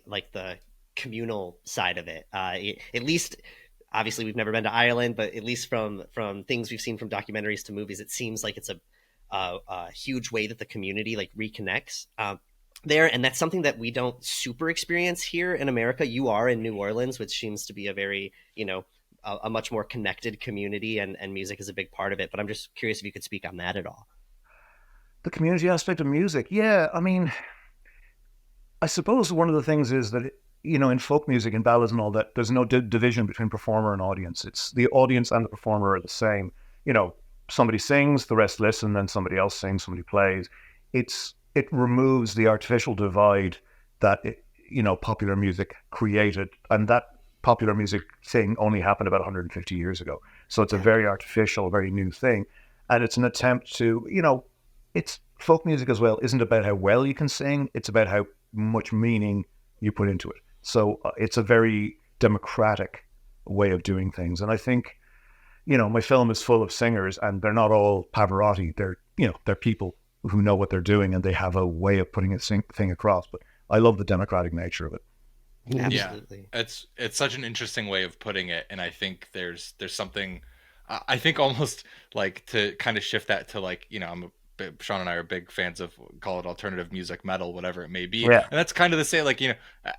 communal side of it. At least, obviously, we've never been to Ireland, but at least from things we've seen from documentaries to movies, it seems like it's a huge way that the community like reconnects there, and that's something that we don't super experience here in America. You are in New Orleans, which seems to be a very a much more connected community, and music is a big part of it. But I'm just curious if you could speak on that at all. The community aspect of music, yeah. I mean, I suppose one of the things is that, you know, in folk music and ballads and all that, there's no division between performer and audience. It's the audience and the performer are the same. You know, somebody sings, the rest listen, then somebody else sings, somebody plays. It removes the artificial divide that popular music created, and that popular music thing only happened about 150 years ago. So it's a very artificial, very new thing, and it's an attempt to, it's folk music as well. Isn't about how well you can sing; it's about how much meaning you put into it. So it's a very democratic way of doing things, and I think, my film is full of singers, and they're not all Pavarotti. They're people who know what they're doing, and they have a way of putting a thing across. But I love the democratic nature of it. Absolutely. Yeah, it's such an interesting way of putting it, and I think there's something. I think almost like to kind of shift that to like, Sean and I are big fans of, call it alternative music, metal, whatever it may be. Yeah. And that's kind of the same, like,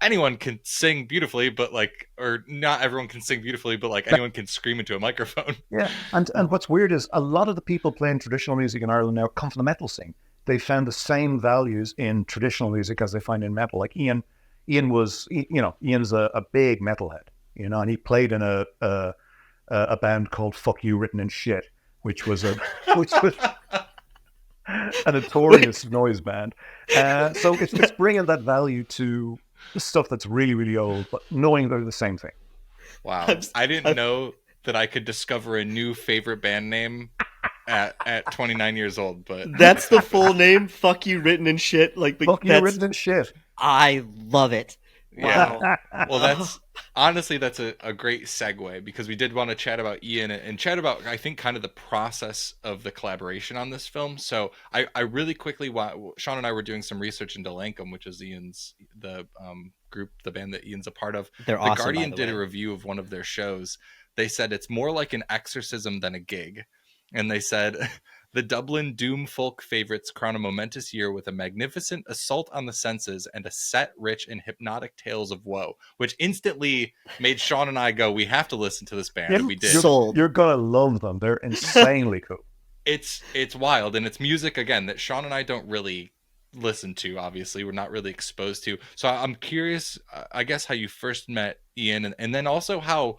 anyone can sing beautifully, but like, or not everyone can sing beautifully, but like anyone can scream into a microphone. Yeah. And what's weird is a lot of the people playing traditional music in Ireland now come from the metal scene. They found the same values in traditional music as they find in metal. Like Ian's a big metalhead, and he played in a band called Fuck You Written in Shit, which was a notorious noise band. So it's bringing that value to the stuff that's really, really old, but knowing they're the same thing. Wow. I didn't know that I could discover a new favorite band name at 29 years old, but that's the full name. Fuck You Written in Shit. Fuck You Written in Shit. I love it. Wow. Yeah. Well, that's a great segue, because we did want to chat about Ian and chat about, I think, kind of the process of the collaboration on this film. So I really quickly Sean and I were doing some research into Lankum, which is the group, the band that Ian's a part of. They're the awesome, Guardian by the did way. a review of one of their shows. They said it's more like an exorcism than a gig. And they said The Dublin doom folk favorites crown a momentous year with a magnificent assault on the senses and a set rich in hypnotic tales of woe, which instantly made Sean and I go, we have to listen to this band. And we did. Sold. You're gonna love them. They're insanely cool. It's wild, and it's music again that Sean and I don't really listen to. Obviously, we're not really exposed to. So I'm curious, I guess, how you first met Ian, and then also how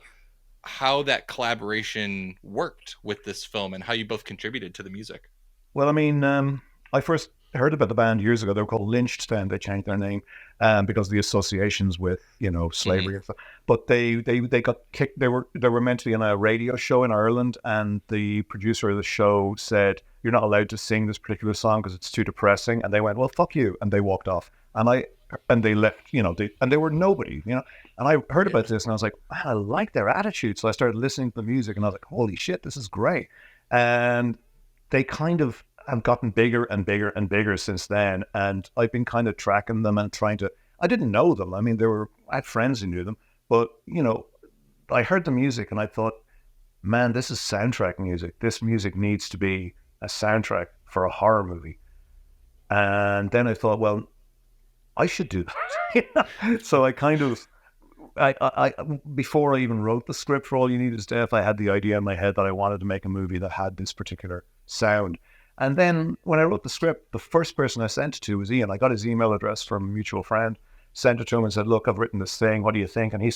that collaboration worked with this film and how you both contributed to the music. Well, I mean, I first heard about the band years ago. They were called Lynched then. They changed their name because of the associations with, slavery and stuff. But they got kicked. They were meant to be on a radio show in Ireland, and the producer of the show said, "You're not allowed to sing this particular song because it's too depressing." And they went, "Well, fuck you," and they walked off. And they left, and they were nobody, And I heard about this, and I was like, man, I like their attitude. So I started listening to the music, and I was like, holy shit, this is great. And they kind of have gotten bigger and bigger and bigger since then. And I've been kind of tracking them and I didn't know them. I mean, I had friends who knew them, but, I heard the music and I thought, man, this is soundtrack music. This music needs to be a soundtrack for a horror movie. And then I thought, well, I should do that. So I before I even wrote the script for All You Need Is Death, I had the idea in my head that I wanted to make a movie that had this particular sound. And then when I wrote the script, the first person I sent it to was Ian. I got his email address from a mutual friend, sent it to him and said, look, I've written this thing. What do you think? And he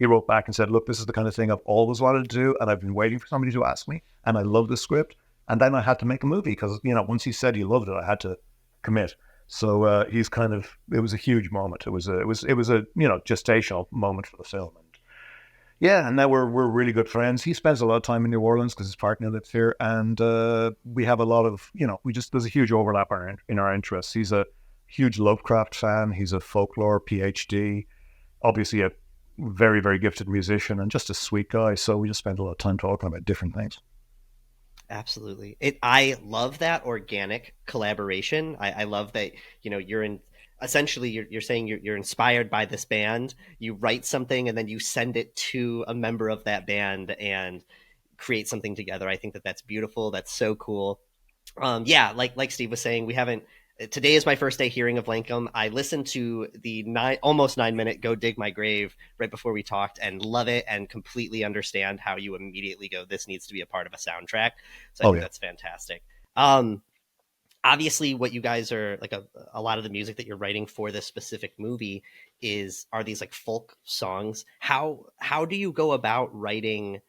wrote back and said, look, this is the kind of thing I've always wanted to do. And I've been waiting for somebody to ask me. And I love the script. And then I had to make a movie because, once he said he loved it, I had to commit. So it was a huge moment. It was a gestational moment for the film. And now we're really good friends. He spends a lot of time in New Orleans because his partner lives here, and we have a lot of there's a huge overlap in our interests. He's a huge Lovecraft fan. He's a folklore PhD, obviously a very, very gifted musician, and just a sweet guy. So we just spend a lot of time talking about different things. Absolutely. I love that organic collaboration. I love that, you're in, essentially you're saying you're inspired by this band, you write something and then you send it to a member of that band and create something together. I think that's beautiful. That's so cool. Like Steve was saying, today is my first day hearing of Lankum. I listened to the almost 9-minute Go Dig My Grave right before we talked and love it and completely understand how you immediately go, this needs to be a part of a soundtrack. So I think that's fantastic. Obviously what you guys are like, a lot of the music that you're writing for this specific movie are these like folk songs. How do you go about writing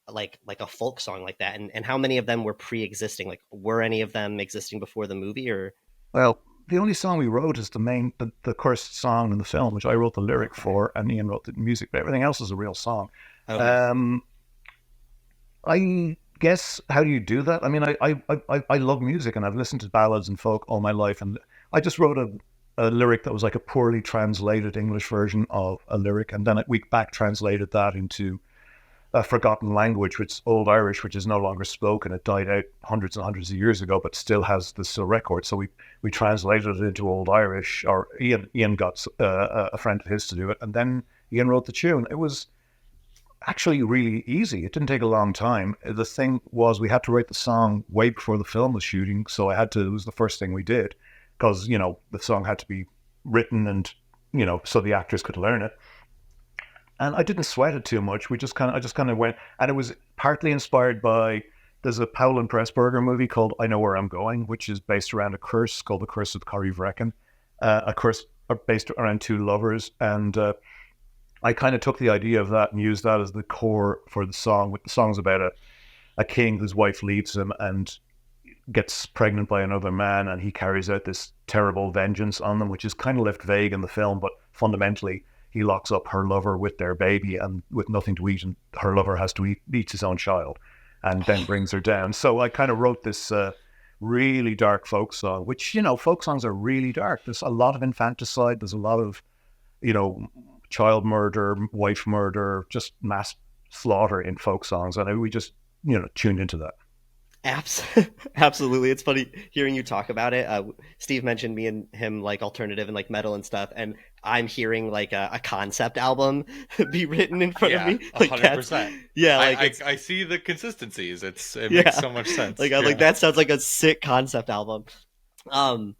like a folk song like that? And how many of them were pre-existing? Like, were any of them existing before the movie or? Well, the only song we wrote is the cursed song in the film, which I wrote the lyric for, and Ian wrote the music. But everything else is a real song. Okay. I guess, how do you do that? I mean, I love music, and I've listened to ballads and folk all my life, and I just wrote a lyric that was like a poorly translated English version of a lyric, and then we back translated that into a forgotten language, which is Old Irish, which is no longer spoken. It died out hundreds and hundreds of years ago, but still has the still record. So we translated it into Old Irish, or Ian got a friend of his to do it, and then Ian wrote the tune. It was actually really easy. It didn't take a long time. The thing was, we had to write the song way before the film was shooting, so it was the first thing we did, because the song had to be written and so the actors could learn it. And I didn't sweat it too much. I just kind of went, and it was partly inspired by, there's a Powell and Pressburger movie called I Know Where I'm Going, which is based around a curse called the Curse of Corrie Vrecken, a curse based around two lovers. And I kind of took the idea of that and used that as the core for the song. The song's about a king whose wife leaves him and gets pregnant by another man, and he carries out this terrible vengeance on them, which is kind of left vague in the film, but fundamentally he locks up her lover with their baby and with nothing to eat, and her lover has to eat his own child and then brings her down. So I kind of wrote this really dark folk song, which, folk songs are really dark. There's a lot of infanticide. There's a lot of, child murder, wife murder, just mass slaughter in folk songs. And we just, tuned into that. Absolutely. It's funny hearing you talk about it. Steve mentioned me and him like alternative and like metal and stuff. And I'm hearing like a concept album be written in front of me. Like 100%. Yeah, like I see the consistencies. It yeah, makes so much sense. like I'm like that sounds like a sick concept album. Um,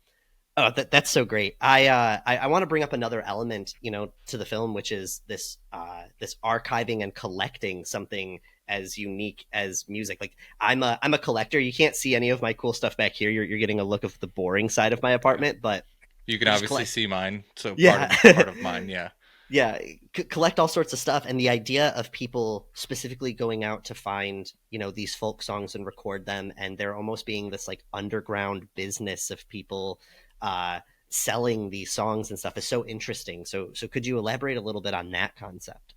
oh, that's so great. I want to bring up another element, to the film, which is this archiving and collecting something as unique as music. Like I'm a collector. You can't see any of my cool stuff back here. You're getting a look of the boring side of my apartment, but You can I just obviously collect. see mine, so Yeah. part of mine, yeah. Yeah, collect all sorts of stuff, and the idea of people specifically going out to find these folk songs and record them, and there almost being this like underground business of people uh selling these songs and stuff is so interesting. So could you elaborate a little bit on that concept?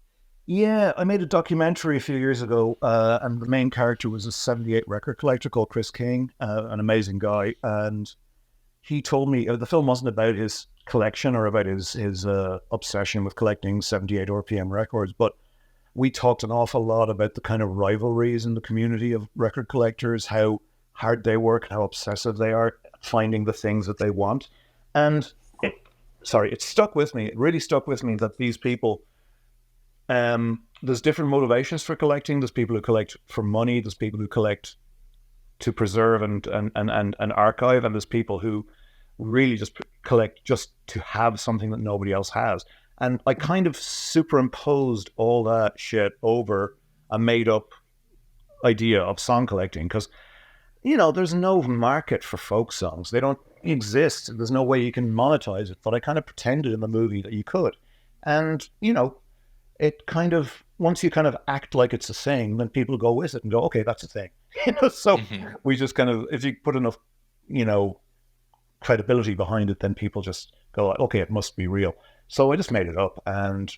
Yeah, I made a documentary a few years ago, and the main character was a '78 record collector called Chris King, an amazing guy. And he told me the film wasn't about his collection or about his obsession with collecting '78 RPM records, but we talked an awful lot about the kind of rivalries in the community of record collectors, how hard they work, how obsessive they are at finding the things that they want. And it stuck with me. It really stuck with me that these people, there's different motivations for collecting. There's people who collect for money. There's people who collect to preserve and archive. And there's people who really just collect just to have something that nobody else has. And I kind of superimposed all that shit over a made up idea of song collecting because, there's no market for folk songs. They don't exist. There's no way you can monetize it. But I kind of pretended in the movie that you could. And, it kind of, once you kind of act like it's a thing, then people go with it and go, okay, that's a thing. So we just kind of, if you put enough, credibility behind it, then people just go, okay, it must be real. So I just made it up and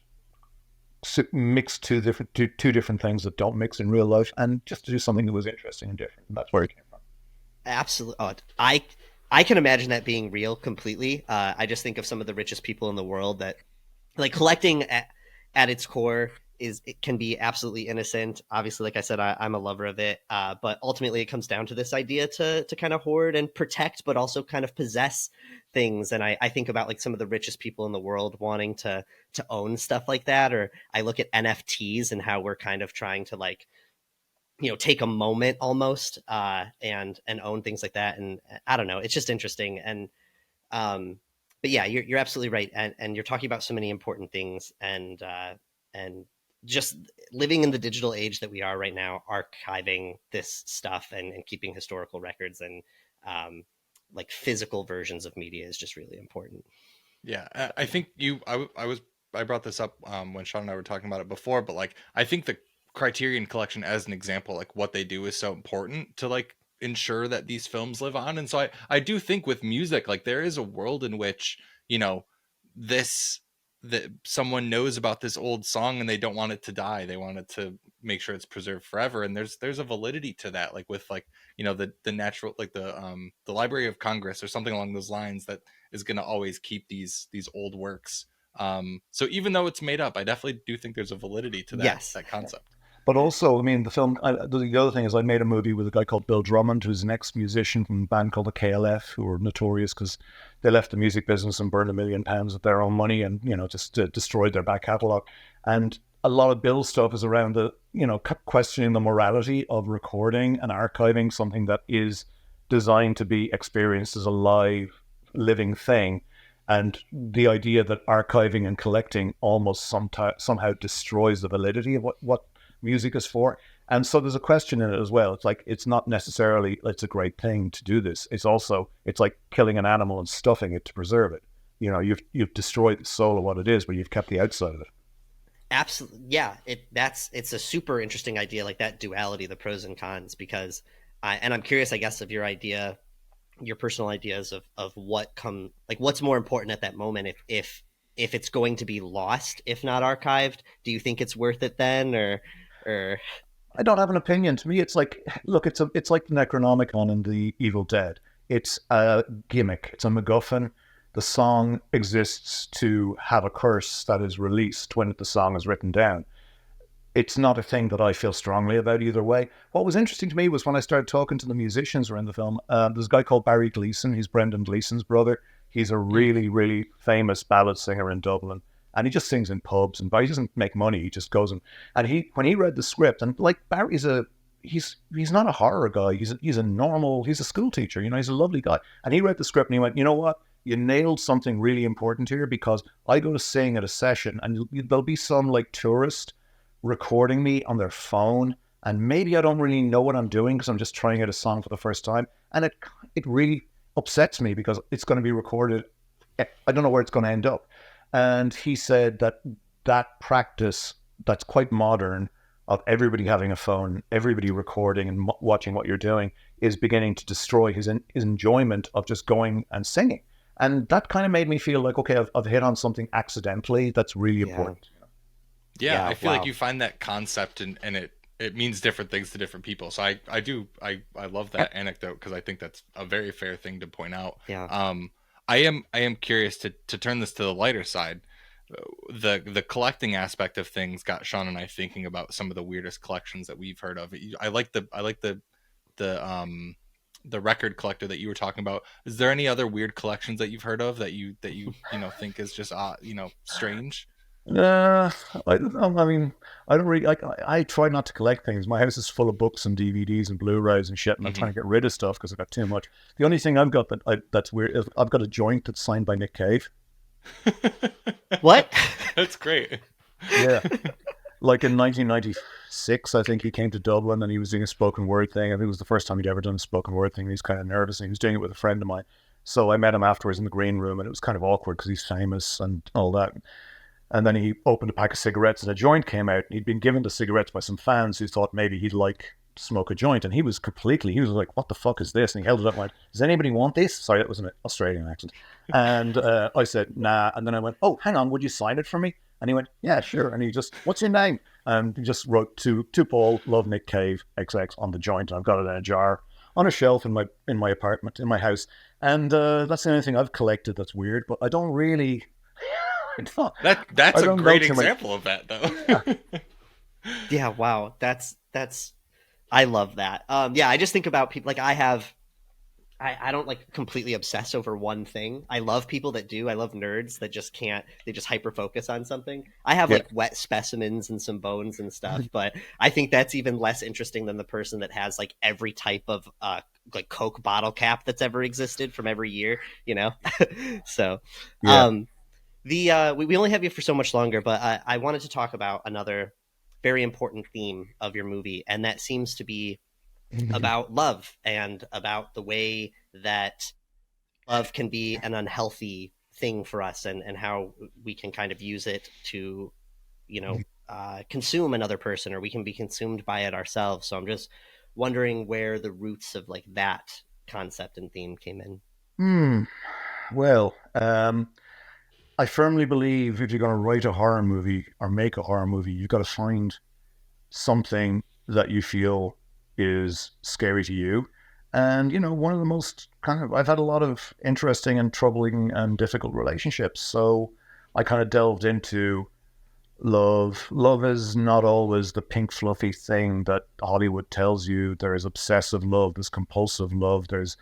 mixed two different things that don't mix in real life, and just to do something that was interesting and different. And that's where it came from. Absolutely. Oh, I can imagine that being real completely. I just think of some of the richest people in the world that like collecting at its core it can be absolutely innocent. Obviously, like I said, I'm a lover of it. But ultimately it comes down to this idea to kind of hoard and protect, but also kind of possess things. And I think about like some of the richest people in the world wanting to own stuff like that. Or I look at NFTs and how we're kind of trying to like, take a moment almost and own things like that. And I don't know, it's just interesting. And but yeah, you're absolutely right. And you're talking about so many important things, and just living in the digital age that we are right now, archiving this stuff and keeping historical records and like physical versions of media is just really important. Yeah, I think I brought this up when Sean and I were talking about it before, but like I think the Criterion Collection as an example, like what they do is so important to like ensure that these films live on. And so I do think with music, like there is a world in which this that someone knows about this old song and they don't want it to die. They want it to make sure it's preserved forever. And there's a validity to that, like with like the natural, like the Library of Congress or something along those lines that is going to always keep these old works. So even though it's made up, I definitely do think there's a validity to that, Yes. that concept. But also, I mean, the film, the other thing is I made a movie with a guy called Bill Drummond, who's an ex-musician from a band called the KLF, who were notorious because they left the music business and burned £1 million of their own money and, just destroyed their back catalogue. And a lot of Bill's stuff is around the, questioning the morality of recording and archiving something that is designed to be experienced as a live, living thing. And the idea that archiving and collecting almost somehow destroys the validity of what music is for. And so there's a question in it as well. It's like, it's not necessarily, it's a great thing to do this. It's like killing an animal and stuffing it to preserve it. You've destroyed the soul of what it is, but you've kept the outside of it. Absolutely. Yeah. It's a super interesting idea, like that duality, the pros and cons, because and I'm curious, I guess, of your personal ideas of what's more important at that moment. If it's going to be lost, if not archived, do you think it's worth it then, or I don't have an opinion. To me, it's like, look, it's like the Necronomicon in the Evil Dead. It's a gimmick. It's a MacGuffin. The song exists to have a curse that is released when the song is written down. It's not a thing that I feel strongly about either way. What was interesting to me was when I started talking to the musicians around the film, there's a guy called Barry Gleason. He's Brendan Gleason's brother. He's a really, really famous ballad singer in Dublin, and he just sings in pubs. And but he doesn't make money. He just goes and he when he read the script, and like Barry's he's not a horror guy. He's a school teacher. You know, he's a lovely guy. And he read the script and he went, you know what? You nailed something really important here, because I go to sing at a session and there'll be some like tourist recording me on their phone, and maybe I don't really know what I'm doing because I'm just trying out a song for the first time, and it really upsets me because it's going to be recorded. I don't know where it's going to end up. And he said that practice that's quite modern of everybody having a phone, everybody recording and watching what you're doing, is beginning to destroy his enjoyment of just going and singing. And that kind of made me feel like, okay, I've hit on something accidentally that's really important. Yeah, I feel like you find that concept and it means different things to different people. So I love that anecdote, because I think that's a very fair thing to point out. Yeah. I am curious to turn this to the lighter side. The collecting aspect of things got Sean and I thinking about some of the weirdest collections that we've heard of. I like the record collector that you were talking about. Is there any other weird collections that you've heard of that you think is just strange? I mean, I don't really like. I try not to collect things. My house is full of books and DVDs and Blu-rays and shit, and I'm trying to get rid of stuff because I've got too much. The only thing I've got that's weird is I've got a joint that's signed by Nick Cave. What? That's great. Yeah. Like in 1996, I think he came to Dublin and he was doing a spoken word thing. I think it was the first time he'd ever done a spoken word thing. He was kind of nervous, and he was doing it with a friend of mine. So I met him afterwards in the green room, and it was kind of awkward because he's famous and all that. And then he opened a pack of cigarettes and a joint came out. And he'd been given the cigarettes by some fans who thought maybe he'd like to smoke a joint. And he was like, what the fuck is this? And he held it up and went, does anybody want this? Sorry, that was an Australian accent. And I said, nah. And then I went, oh, hang on, would you sign it for me? And he went, yeah, sure. And he just, what's your name? And he just wrote to Paul, love Nick Cave, XX on the joint. And I've got it in a jar on a shelf in my apartment, in my house. And that's the only thing I've collected that's weird, but I don't really... That's a great example of that, though. Yeah, wow. That's I love that. Yeah, I just think about people like I don't like completely obsess over one thing. I love people that do. I love nerds that just can't, they just hyper focus on something. I have like wet specimens and some bones and stuff, but I think that's even less interesting than the person that has like every type of like Coke bottle cap that's ever existed from every year, you know? So, we only have you for so much longer, but I wanted to talk about another very important theme of your movie, and that seems to be about love and about the way that love can be an unhealthy thing for us, and how we can kind of use it to, consume another person, or we can be consumed by it ourselves. So I'm just wondering where the roots of like that concept and theme came in. Well, I firmly believe if you're going to write a horror movie or make a horror movie, you've got to find something that you feel is scary to you. And, one of the most I've had a lot of interesting and troubling and difficult relationships. So I kind of delved into love. Love is not always the pink fluffy thing that Hollywood tells you. There is obsessive love, there's compulsive love, there's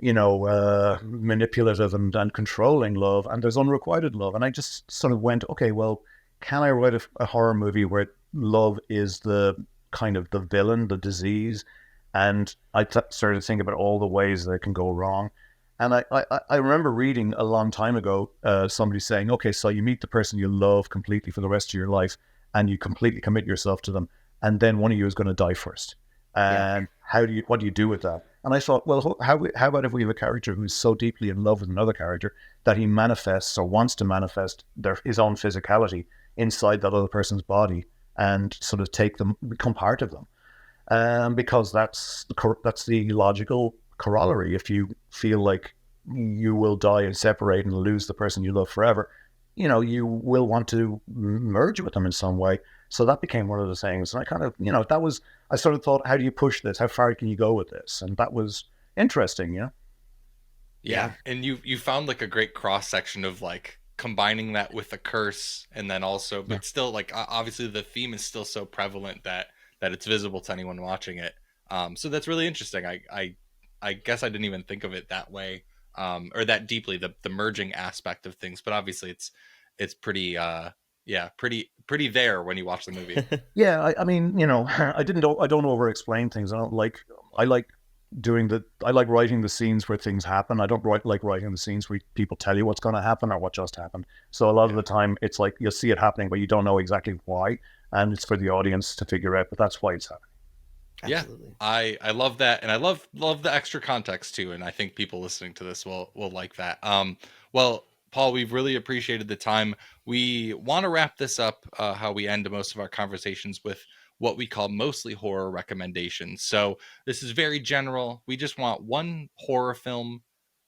manipulative and controlling love, and there's unrequited love. And I just sort of went, okay, well, can I write a horror movie where love is the kind of the villain, the disease? And I started to think about all the ways that it can go wrong. And I remember reading a long time ago somebody saying, okay, so you meet the person you love completely for the rest of your life, and you completely commit yourself to them, and then one of you is going to die first. And what do you do with that? And I thought, well, how about if we have a character who's so deeply in love with another character that he manifests or wants to manifest his own physicality inside that other person's body and sort of become part of them, because that's the logical corollary. If you feel like you will die and separate and lose the person you love forever, you will want to merge with them in some way. So that became one of the things. And I kind of, I sort of thought, how do you push this? How far can you go with this? And that was interesting, Yeah. And you found like a great cross section of like combining that with a curse, and then also, but still like obviously the theme is still so prevalent that it's visible to anyone watching it. So that's really interesting. I guess I didn't even think of it that way. or that deeply, the merging aspect of things. But obviously it's pretty pretty there when you watch the movie. Yeah, I mean, I don't over explain things. I like I like writing the scenes where things happen. I don't like writing the scenes where people tell you what's going to happen or what just happened. So a lot of the time it's like you'll see it happening, but you don't know exactly why. And it's for the audience to figure out, but that's why it's happening. Absolutely. Yeah, I love that, and I love the extra context too, and I think people listening to this will like that. Well, Paul, we've really appreciated the time. We want to wrap this up how we end most of our conversations with what we call mostly horror recommendations. So this is very general. We just want one horror film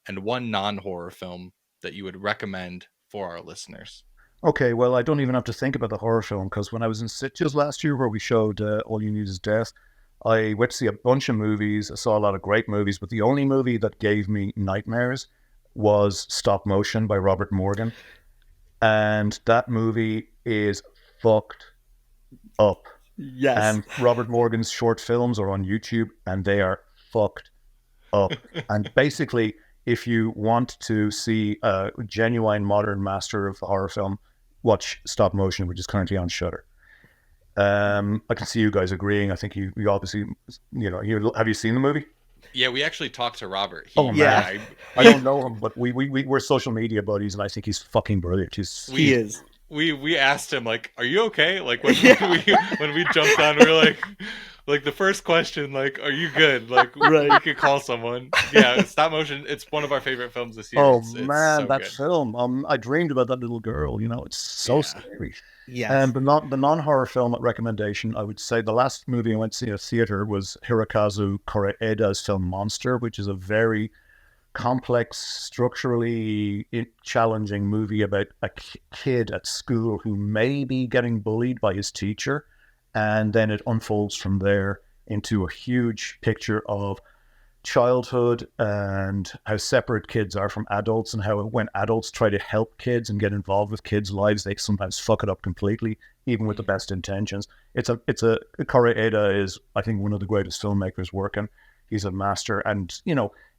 and one non-horror film that you would recommend for our listeners. Okay, well, I don't even have to think about the horror film because when I was in Sitges last year where we showed All You Need Is Death, I went to see a bunch of movies. I saw a lot of great movies, but the only movie that gave me nightmares was Stop Motion by Robert Morgan. And that movie is fucked up. Yes. And Robert Morgan's short films are on YouTube and they are fucked up. And basically, if you want to see a genuine modern master of the horror film, watch Stop Motion, which is currently on Shudder. I can see you guys agreeing. I think you obviously, have you seen the movie? Yeah, we actually talked to Robert. I don't know him, but we're social media buddies, and I think he's fucking brilliant. He is. We asked him, like, are you okay? Like when we jumped on, we were like the first question, like, are you good? Like, right. We could call someone. Yeah, Stop Motion. It's one of our favorite films this year. Oh it's man, so that good. film. I dreamed about that little girl. It's so scary. Yes. And the non-horror film recommendation, I would say the last movie I went to see in a theater was Hirokazu Koreeda's film Monster, which is a very complex, structurally challenging movie about a kid at school who may be getting bullied by his teacher. And then it unfolds from there into a huge picture of childhood and how separate kids are from adults, and how when adults try to help kids and get involved with kids' lives, they sometimes fuck it up completely, even with the best intentions. Koreeda is, I think, one of the greatest filmmakers working. He's a master, and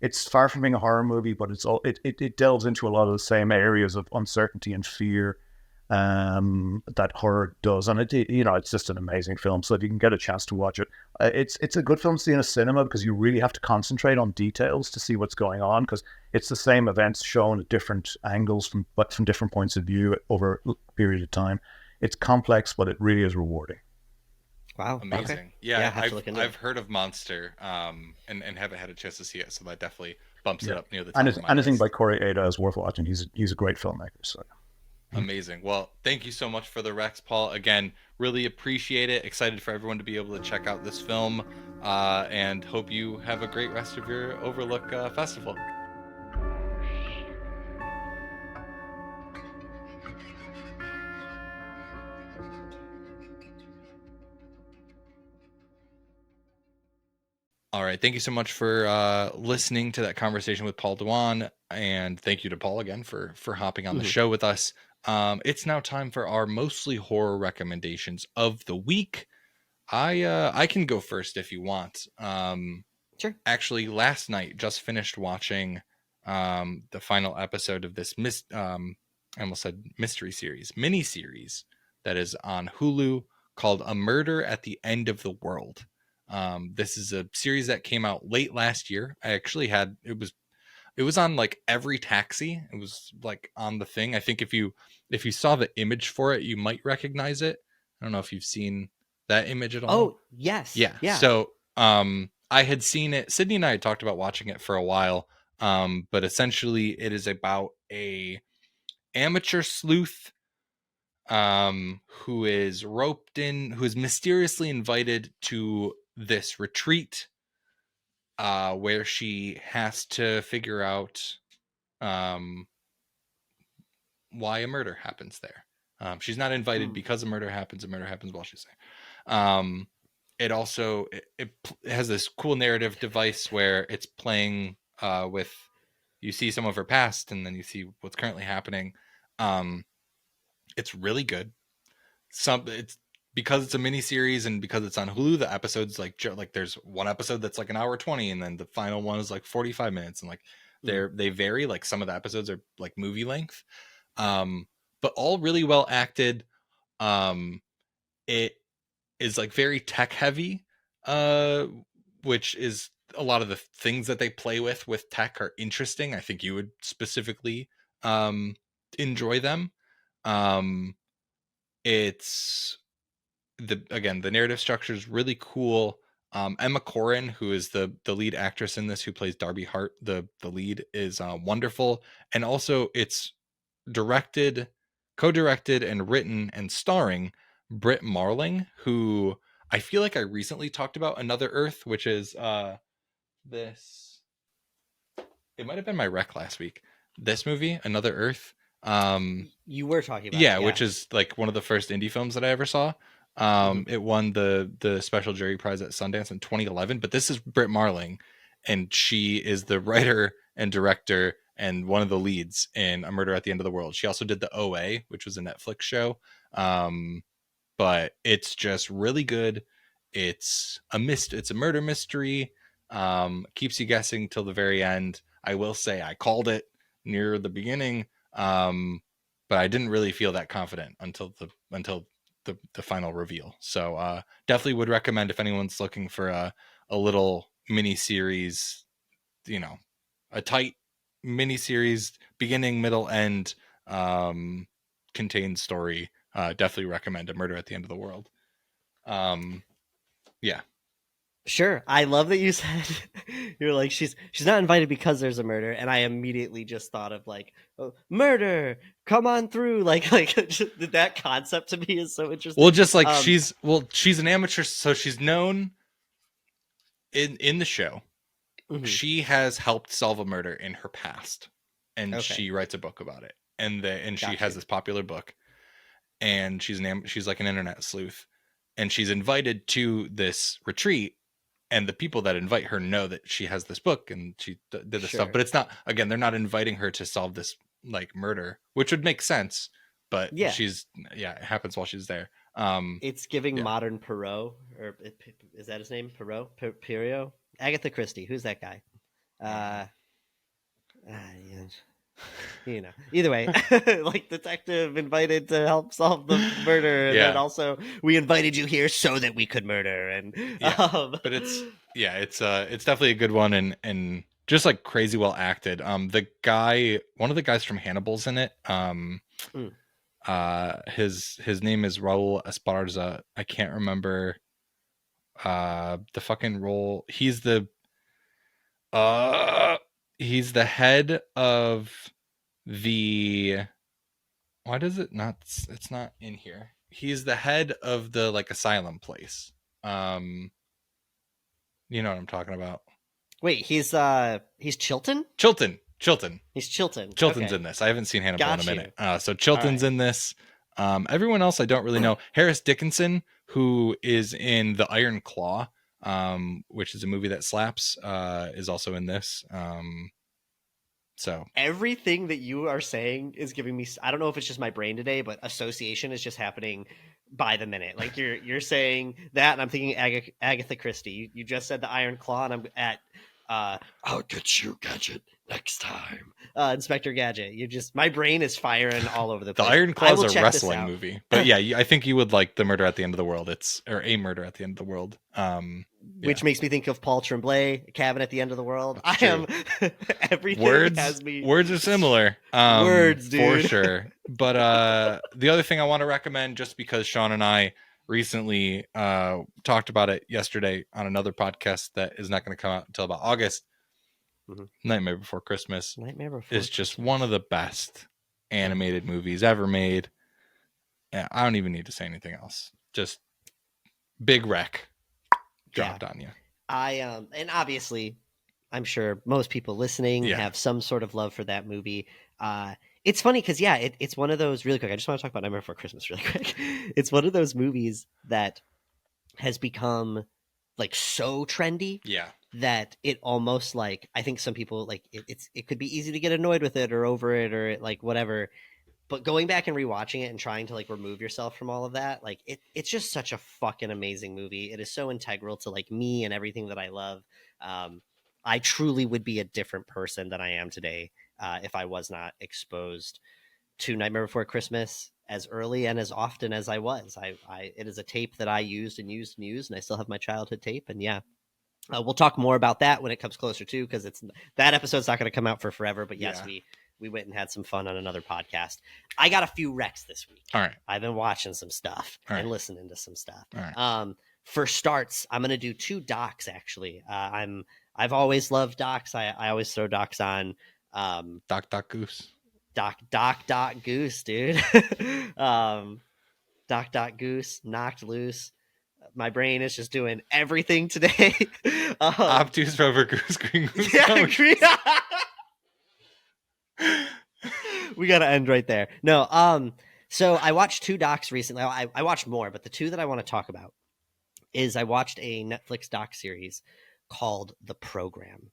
it's far from being a horror movie, but it delves into a lot of the same areas of uncertainty and fear that horror does, and it's just an amazing film. So if you can get a chance to watch it, it's a good film to see in a cinema because you really have to concentrate on details to see what's going on, because it's the same events shown at different angles from different points of view over a period of time. It's complex, but it really is rewarding. Wow, amazing. Okay. Yeah, I've heard of Monster, and haven't had a chance to see it, so that definitely bumps it up near the top. Anything by Koreeda is worth watching. He's a great filmmaker. So. Amazing. Well, thank you so much for the Rex, Paul. Again, really appreciate it. Excited for everyone to be able to check out this film, and hope you have a great rest of your Overlook Festival. All right. Thank you so much for listening to that conversation with Paul Duane, and thank you to Paul again for hopping on the show with us. It's now time for our mostly horror recommendations of the week. I can go first if you want. Sure. Actually, last night just finished watching the final episode of this I almost said mystery series, mini series that is on Hulu called A Murder at the End of the World. This is a series that came out late last year. I actually had it was on like every taxi. It was like on the thing. I think if you saw the image for it, you might recognize it. I don't know if you've seen that image at all. Oh, yes. Yeah. So I had seen it. Sydney and I had talked about watching it for a while. But essentially it is about a amateur sleuth who is mysteriously invited to this retreat where she has to figure out why a murder happens there. She's not invited because a murder happens. A murder happens while she's there. It also it has this cool narrative device where it's playing with, you see some of her past and then you see what's currently happening. It's really good. It's because it's a mini series and because it's on Hulu, the episodes like there's one episode that's like an hour 20, and then the final one is like 45 minutes, and like They vary. Like some of the episodes are like movie length, but all really well acted. It is like very tech heavy, which is a lot of the things that they play with tech are interesting. I think you would specifically enjoy them. It's the narrative structure is really cool. Emma Corrin, who is the lead actress in this, who plays Darby Hart, the lead, is wonderful. And also it's co-directed and written and starring Britt Marling, who I feel like I recently talked about Another Earth, which is this. It might have been my rec last week. This movie, Another Earth. You were talking about yeah, it, which is like one of the first indie films that I ever saw. It won the special jury prize at Sundance in 2011. But this is Britt Marling, and she is the writer and director and one of the leads in A Murder at the End of the World. She also did The OA, which was a Netflix show. But it's just really good. It's a murder mystery. Keeps you guessing till the very end. I will say I called it near the beginning, but I didn't really feel that confident until the final reveal. So definitely would recommend if anyone's looking for a little mini series, a tight mini series, beginning, middle, end, contained story. Definitely recommend A Murder at the End of the World. Yeah. Sure. I love that you said you're like she's not invited because there's a murder, and I immediately just thought of like, oh, murder, come on through, like that concept to me is so interesting. Well, just like she's an amateur, so she's known in the show. Mm-hmm. She has helped solve a murder in her past, and she writes a book about it, and she has this popular book, and she's like an internet sleuth, and she's invited to this retreat. And the people that invite her know that she has this book and she did this stuff, but it's not, again, they're not inviting her to solve this like murder, which would make sense, but it happens while she's there. It's giving modern Poirot, or is that his name? Poirot? Agatha Christie. Who's that guy? Either way, like detective invited to help solve the murder, and then also we invited you here so that we could murder, and but it's definitely a good one, and just like crazy well acted. One of the guys from Hannibal's in it. His name is Raul Esparza. I can't remember the fucking role. He's the head of the, why does it not, it's not in here. He's the head of the like asylum place. You know what I'm talking about. Wait, he's Chilton? Chilton. He's Chilton. Chilton's in this. I haven't seen Hannibal in a minute. So Chilton's in this. Everyone else I don't really know. Harris Dickinson, who is in The Iron Claw, which is a movie that slaps, is also in this. So everything that you are saying is giving me, I don't know if it's just my brain today, but association is just happening by the minute. Like you're saying that, and I'm thinking Agatha Christie. You just said The Iron Claw, and I'm at I'll get you, Gadget, next time. Inspector Gadget. My brain is firing all over the place. The Iron Claw is a wrestling movie, but yeah, I think you would like The Murder at the End of the World. A Murder at the End of the World. Which makes me think of Paul Tremblay, Cabin at the End of the World. That's true. Everything has me. Words are similar. Words, dude. For sure. But the other thing I want to recommend, just because Sean and I recently talked about it yesterday on another podcast that is not going to come out until about August. Nightmare Before Christmas is just one of the best animated movies ever made. Yeah, I don't even need to say anything else. Just big wreck dropped on you. And obviously, I'm sure most people listening have some sort of love for that movie. It's funny because it's one of those, really quick, I just want to talk about Nightmare Before Christmas really quick. It's one of those movies that has become like so trendy that it almost like, I think some people like it could be easy to get annoyed with it or over it or like whatever. But going back and rewatching it and trying to like remove yourself from all of that, like it's just such a fucking amazing movie. It is so integral to like me and everything that I love. I truly would be a different person than I am today if I was not exposed to Nightmare Before Christmas as early and as often as I was. It is a tape that I used and used and used, and I still have my childhood tape. And yeah, we'll talk more about that when it comes closer to, because that episode's not going to come out for forever. But yes, we went and had some fun on another podcast. I got a few recs this week. All right. I've been watching some stuff All and right. listening to some stuff. All right. For starts, I'm going to do 2 docs actually. I've always loved docs. I always throw docs on. Doc Goose. Doc Goose, dude. Doc Goose, Knocked Loose. My brain is just doing everything today. Obtuse Rover Goose Green Goose. Yeah, we got to end right there. No, so I watched 2 docs recently. I watched more, but the 2 that I want to talk about is I watched a Netflix doc series called The Program.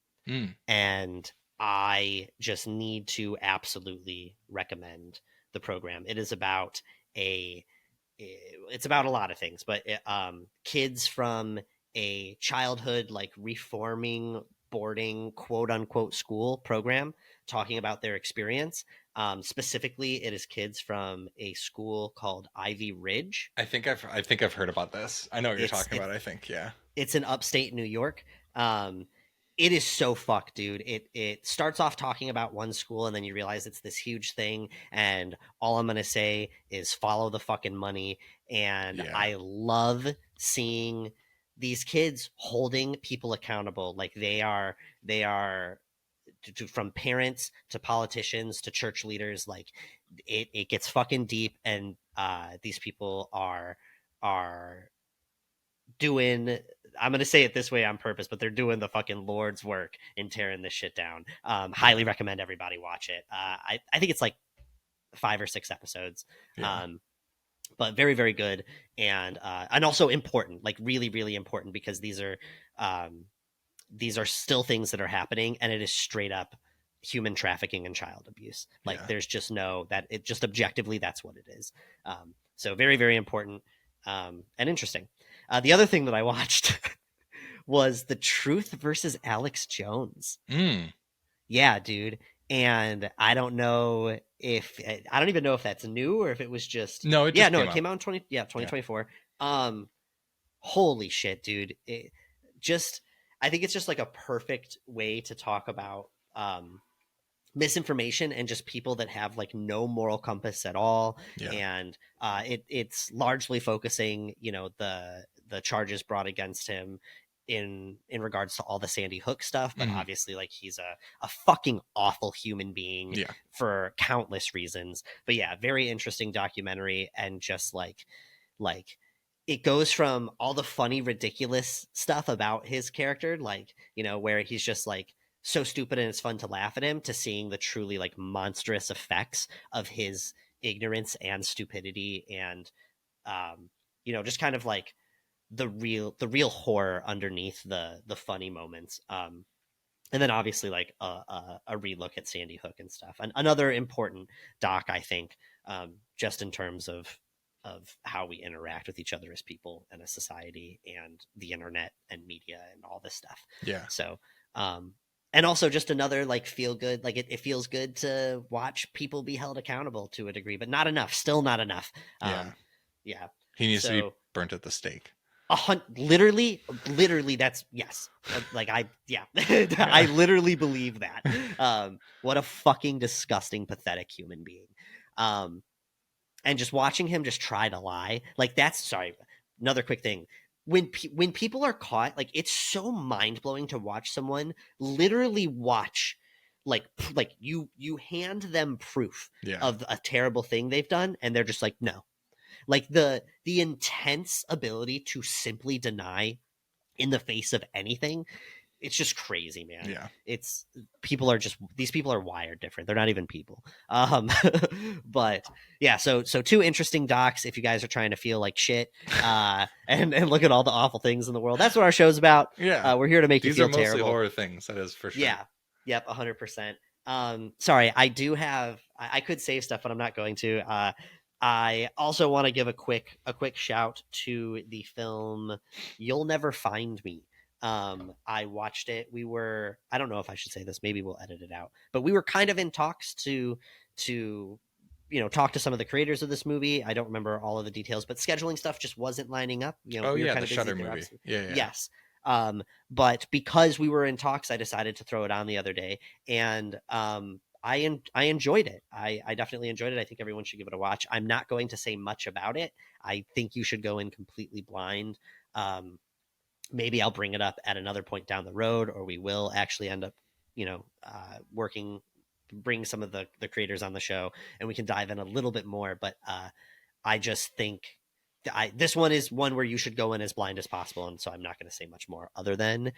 And I just need to absolutely recommend The Program. It is about it's about a lot of things, but kids from a childhood like reforming boarding quote unquote school program talking about their experience. Specifically, it is kids from a school called Ivy Ridge. I think I've heard about this. I know what you're talking about. I think, yeah. It's in upstate New York. It is so fucked, dude. It starts off talking about one school, and then you realize it's this huge thing. And all I'm gonna say is follow the fucking money. And Yeah. I love seeing these kids holding people accountable. Like they are from parents to politicians to church leaders. Like it gets fucking deep, and these people are doing, I'm going to say it this way on purpose, but they're doing the fucking Lord's work in tearing this shit down. Highly recommend everybody watch it. I think it's like 5 or 6 episodes. Yeah. But very, very good. And also important, like really, really important, because these are still things that are happening, and it is straight up human trafficking and child abuse. Like there's just it just objectively, that's what it is. So very, very important and interesting. The other thing that I watched was The Truth versus Alex Jones. Yeah, dude. And I don't even know if that's new or if it was just it came out in 2024. Holy shit, dude. I think it's just like a perfect way to talk about misinformation and just people that have like no moral compass at all. And it's largely focusing, the charges brought against him in regards to all the Sandy Hook stuff, but obviously like he's a fucking awful human being for countless reasons. But yeah, very interesting documentary. And just like it goes from all the funny, ridiculous stuff about his character, like, where he's just like so stupid and it's fun to laugh at him, to seeing the truly like monstrous effects of his ignorance and stupidity, and just kind of like the real horror underneath the funny moments. And then obviously like a relook at Sandy Hook and stuff. And another important doc, I think, just in terms of how we interact with each other as people and a society, and the internet and media and all this stuff. Yeah. So, and also just another like feel good, like it feels good to watch people be held accountable to a degree, but not enough, still not enough. Yeah. He needs to be burnt at the stake. Literally that's yes. Like I literally believe that. What a fucking disgusting, pathetic human being. And just watching him just try to lie, like another quick thing. When people are caught, like it's so mind blowing to watch someone literally watch, like you hand them proof of a terrible thing they've done, and they're just like, no. Like the intense ability to simply deny in the face of anything, it's just crazy, man. Yeah. These people are wired different. They're not even people. But yeah, so 2 interesting docs if you guys are trying to feel like shit and look at all the awful things in the world. That's what our show's about. Yeah. We're here to make you feel These are mostly terrible. horror things, that is for sure. Yeah. Yep, 100%. Sorry, I could save stuff, but I'm not going to. I also want to give a quick shout to the film You'll Never Find Me. I watched it. I don't know if I should say this, maybe we'll edit it out, but we were kind of in talks to talk to some of the creators of this movie. I don't remember all of the details, but scheduling stuff just wasn't lining up. We were kind the of busy. Shudder movie. Yeah. Yes. But because we were in talks, I decided to throw it on the other day, and I enjoyed it. I definitely enjoyed it. I think everyone should give it a watch. I'm not going to say much about it. I think you should go in completely blind. Maybe I'll bring it up at another point down the road, or we will actually end up, bring some of the creators on the show, and we can dive in a little bit more. But I just think this one is one where you should go in as blind as possible. And so I'm not going to say much more other than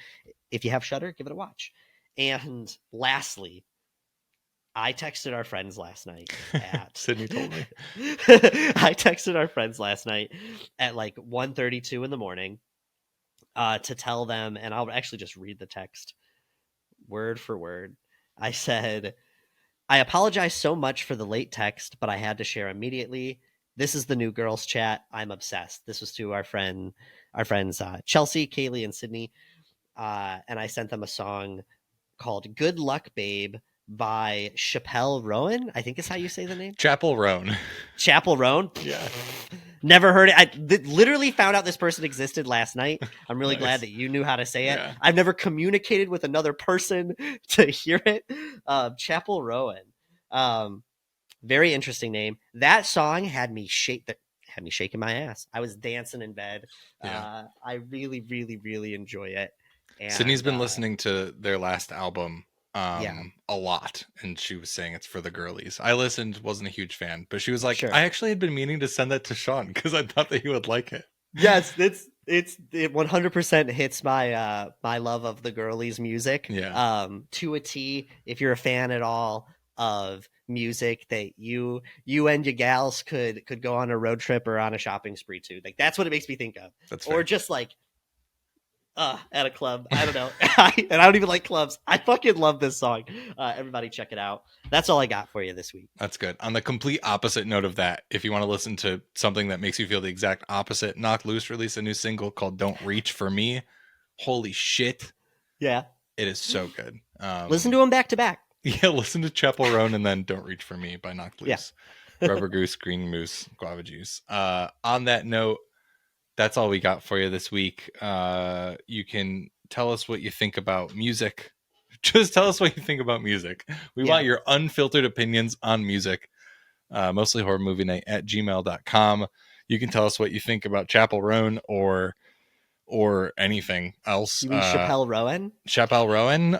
if you have Shudder, give it a watch. And lastly, I texted our friends last night at Sydney told me. I texted our friends last night at like 1:32 in the morning to tell them, and I'll actually just read the text word for word. I said, I apologize so much for the late text, but I had to share immediately. This is the new girls chat. I'm obsessed. This was to our friends Chelsea, Kaylee, and Sydney. And I sent them a song called Good Luck Babe by Chappelle Rowan. I think is how you say the name. Chapel Roan. Chapel Roan? Yeah. Never heard it. I literally found out this person existed last night. I'm really Nice. glad that you knew how to say it. Yeah. I've never communicated with another person to hear it. Chapel Rowan. Very interesting name. That song had me shaking my ass. I was dancing in bed. Yeah. I really, really, really enjoy it. And, Sydney's been listening to their last album Yeah. a lot, and she was saying it's for the girlies. I listened, wasn't a huge fan, but she was like, Sure. I actually had been meaning to send that to Sean because I thought that he would like it. Yes, it 100% hits my my love of the girlies music. Yeah. To a T. If you're a fan at all of music that you and your gals could go on a road trip or on a shopping spree to, like that's what it makes me think of. That's Or fair. just like at a club. I don't know. And I don't even like clubs. I fucking love this song. Everybody check it out. That's all I got for you this week. That's good. On the complete opposite note of that, if you want to listen to something that makes you feel the exact opposite, Knock Loose released a new single called Don't Reach for Me. Holy shit. Yeah. It is so good. Listen to them back to back. Yeah, listen to Chapel Roan and then Don't Reach for Me by Knock Loose. Yeah. Rubber Goose, Green Moose, Guava Juice. On that note, that's all we got for you this week. You can tell us what you think about music. Just tell us what you think about music. We want your unfiltered opinions on music. Mostly Horror Movie Night at gmail.com. You can tell us what you think about Chapel Roan or anything else. You mean Chappelle Rowan? Chappelle Rowan.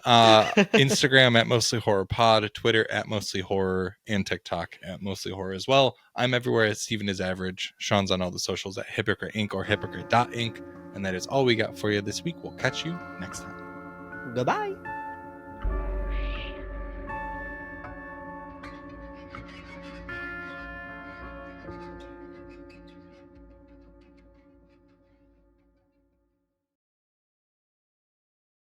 Instagram at Mostly Horror Pod, Twitter at Mostly Horror, and TikTok at Mostly Horror as well. I'm everywhere as Steven is Average. Sean's on all the socials at Hypocrite Inc. or Hypocrite.Inc. And that is all we got for you this week. We'll catch you next time. Goodbye.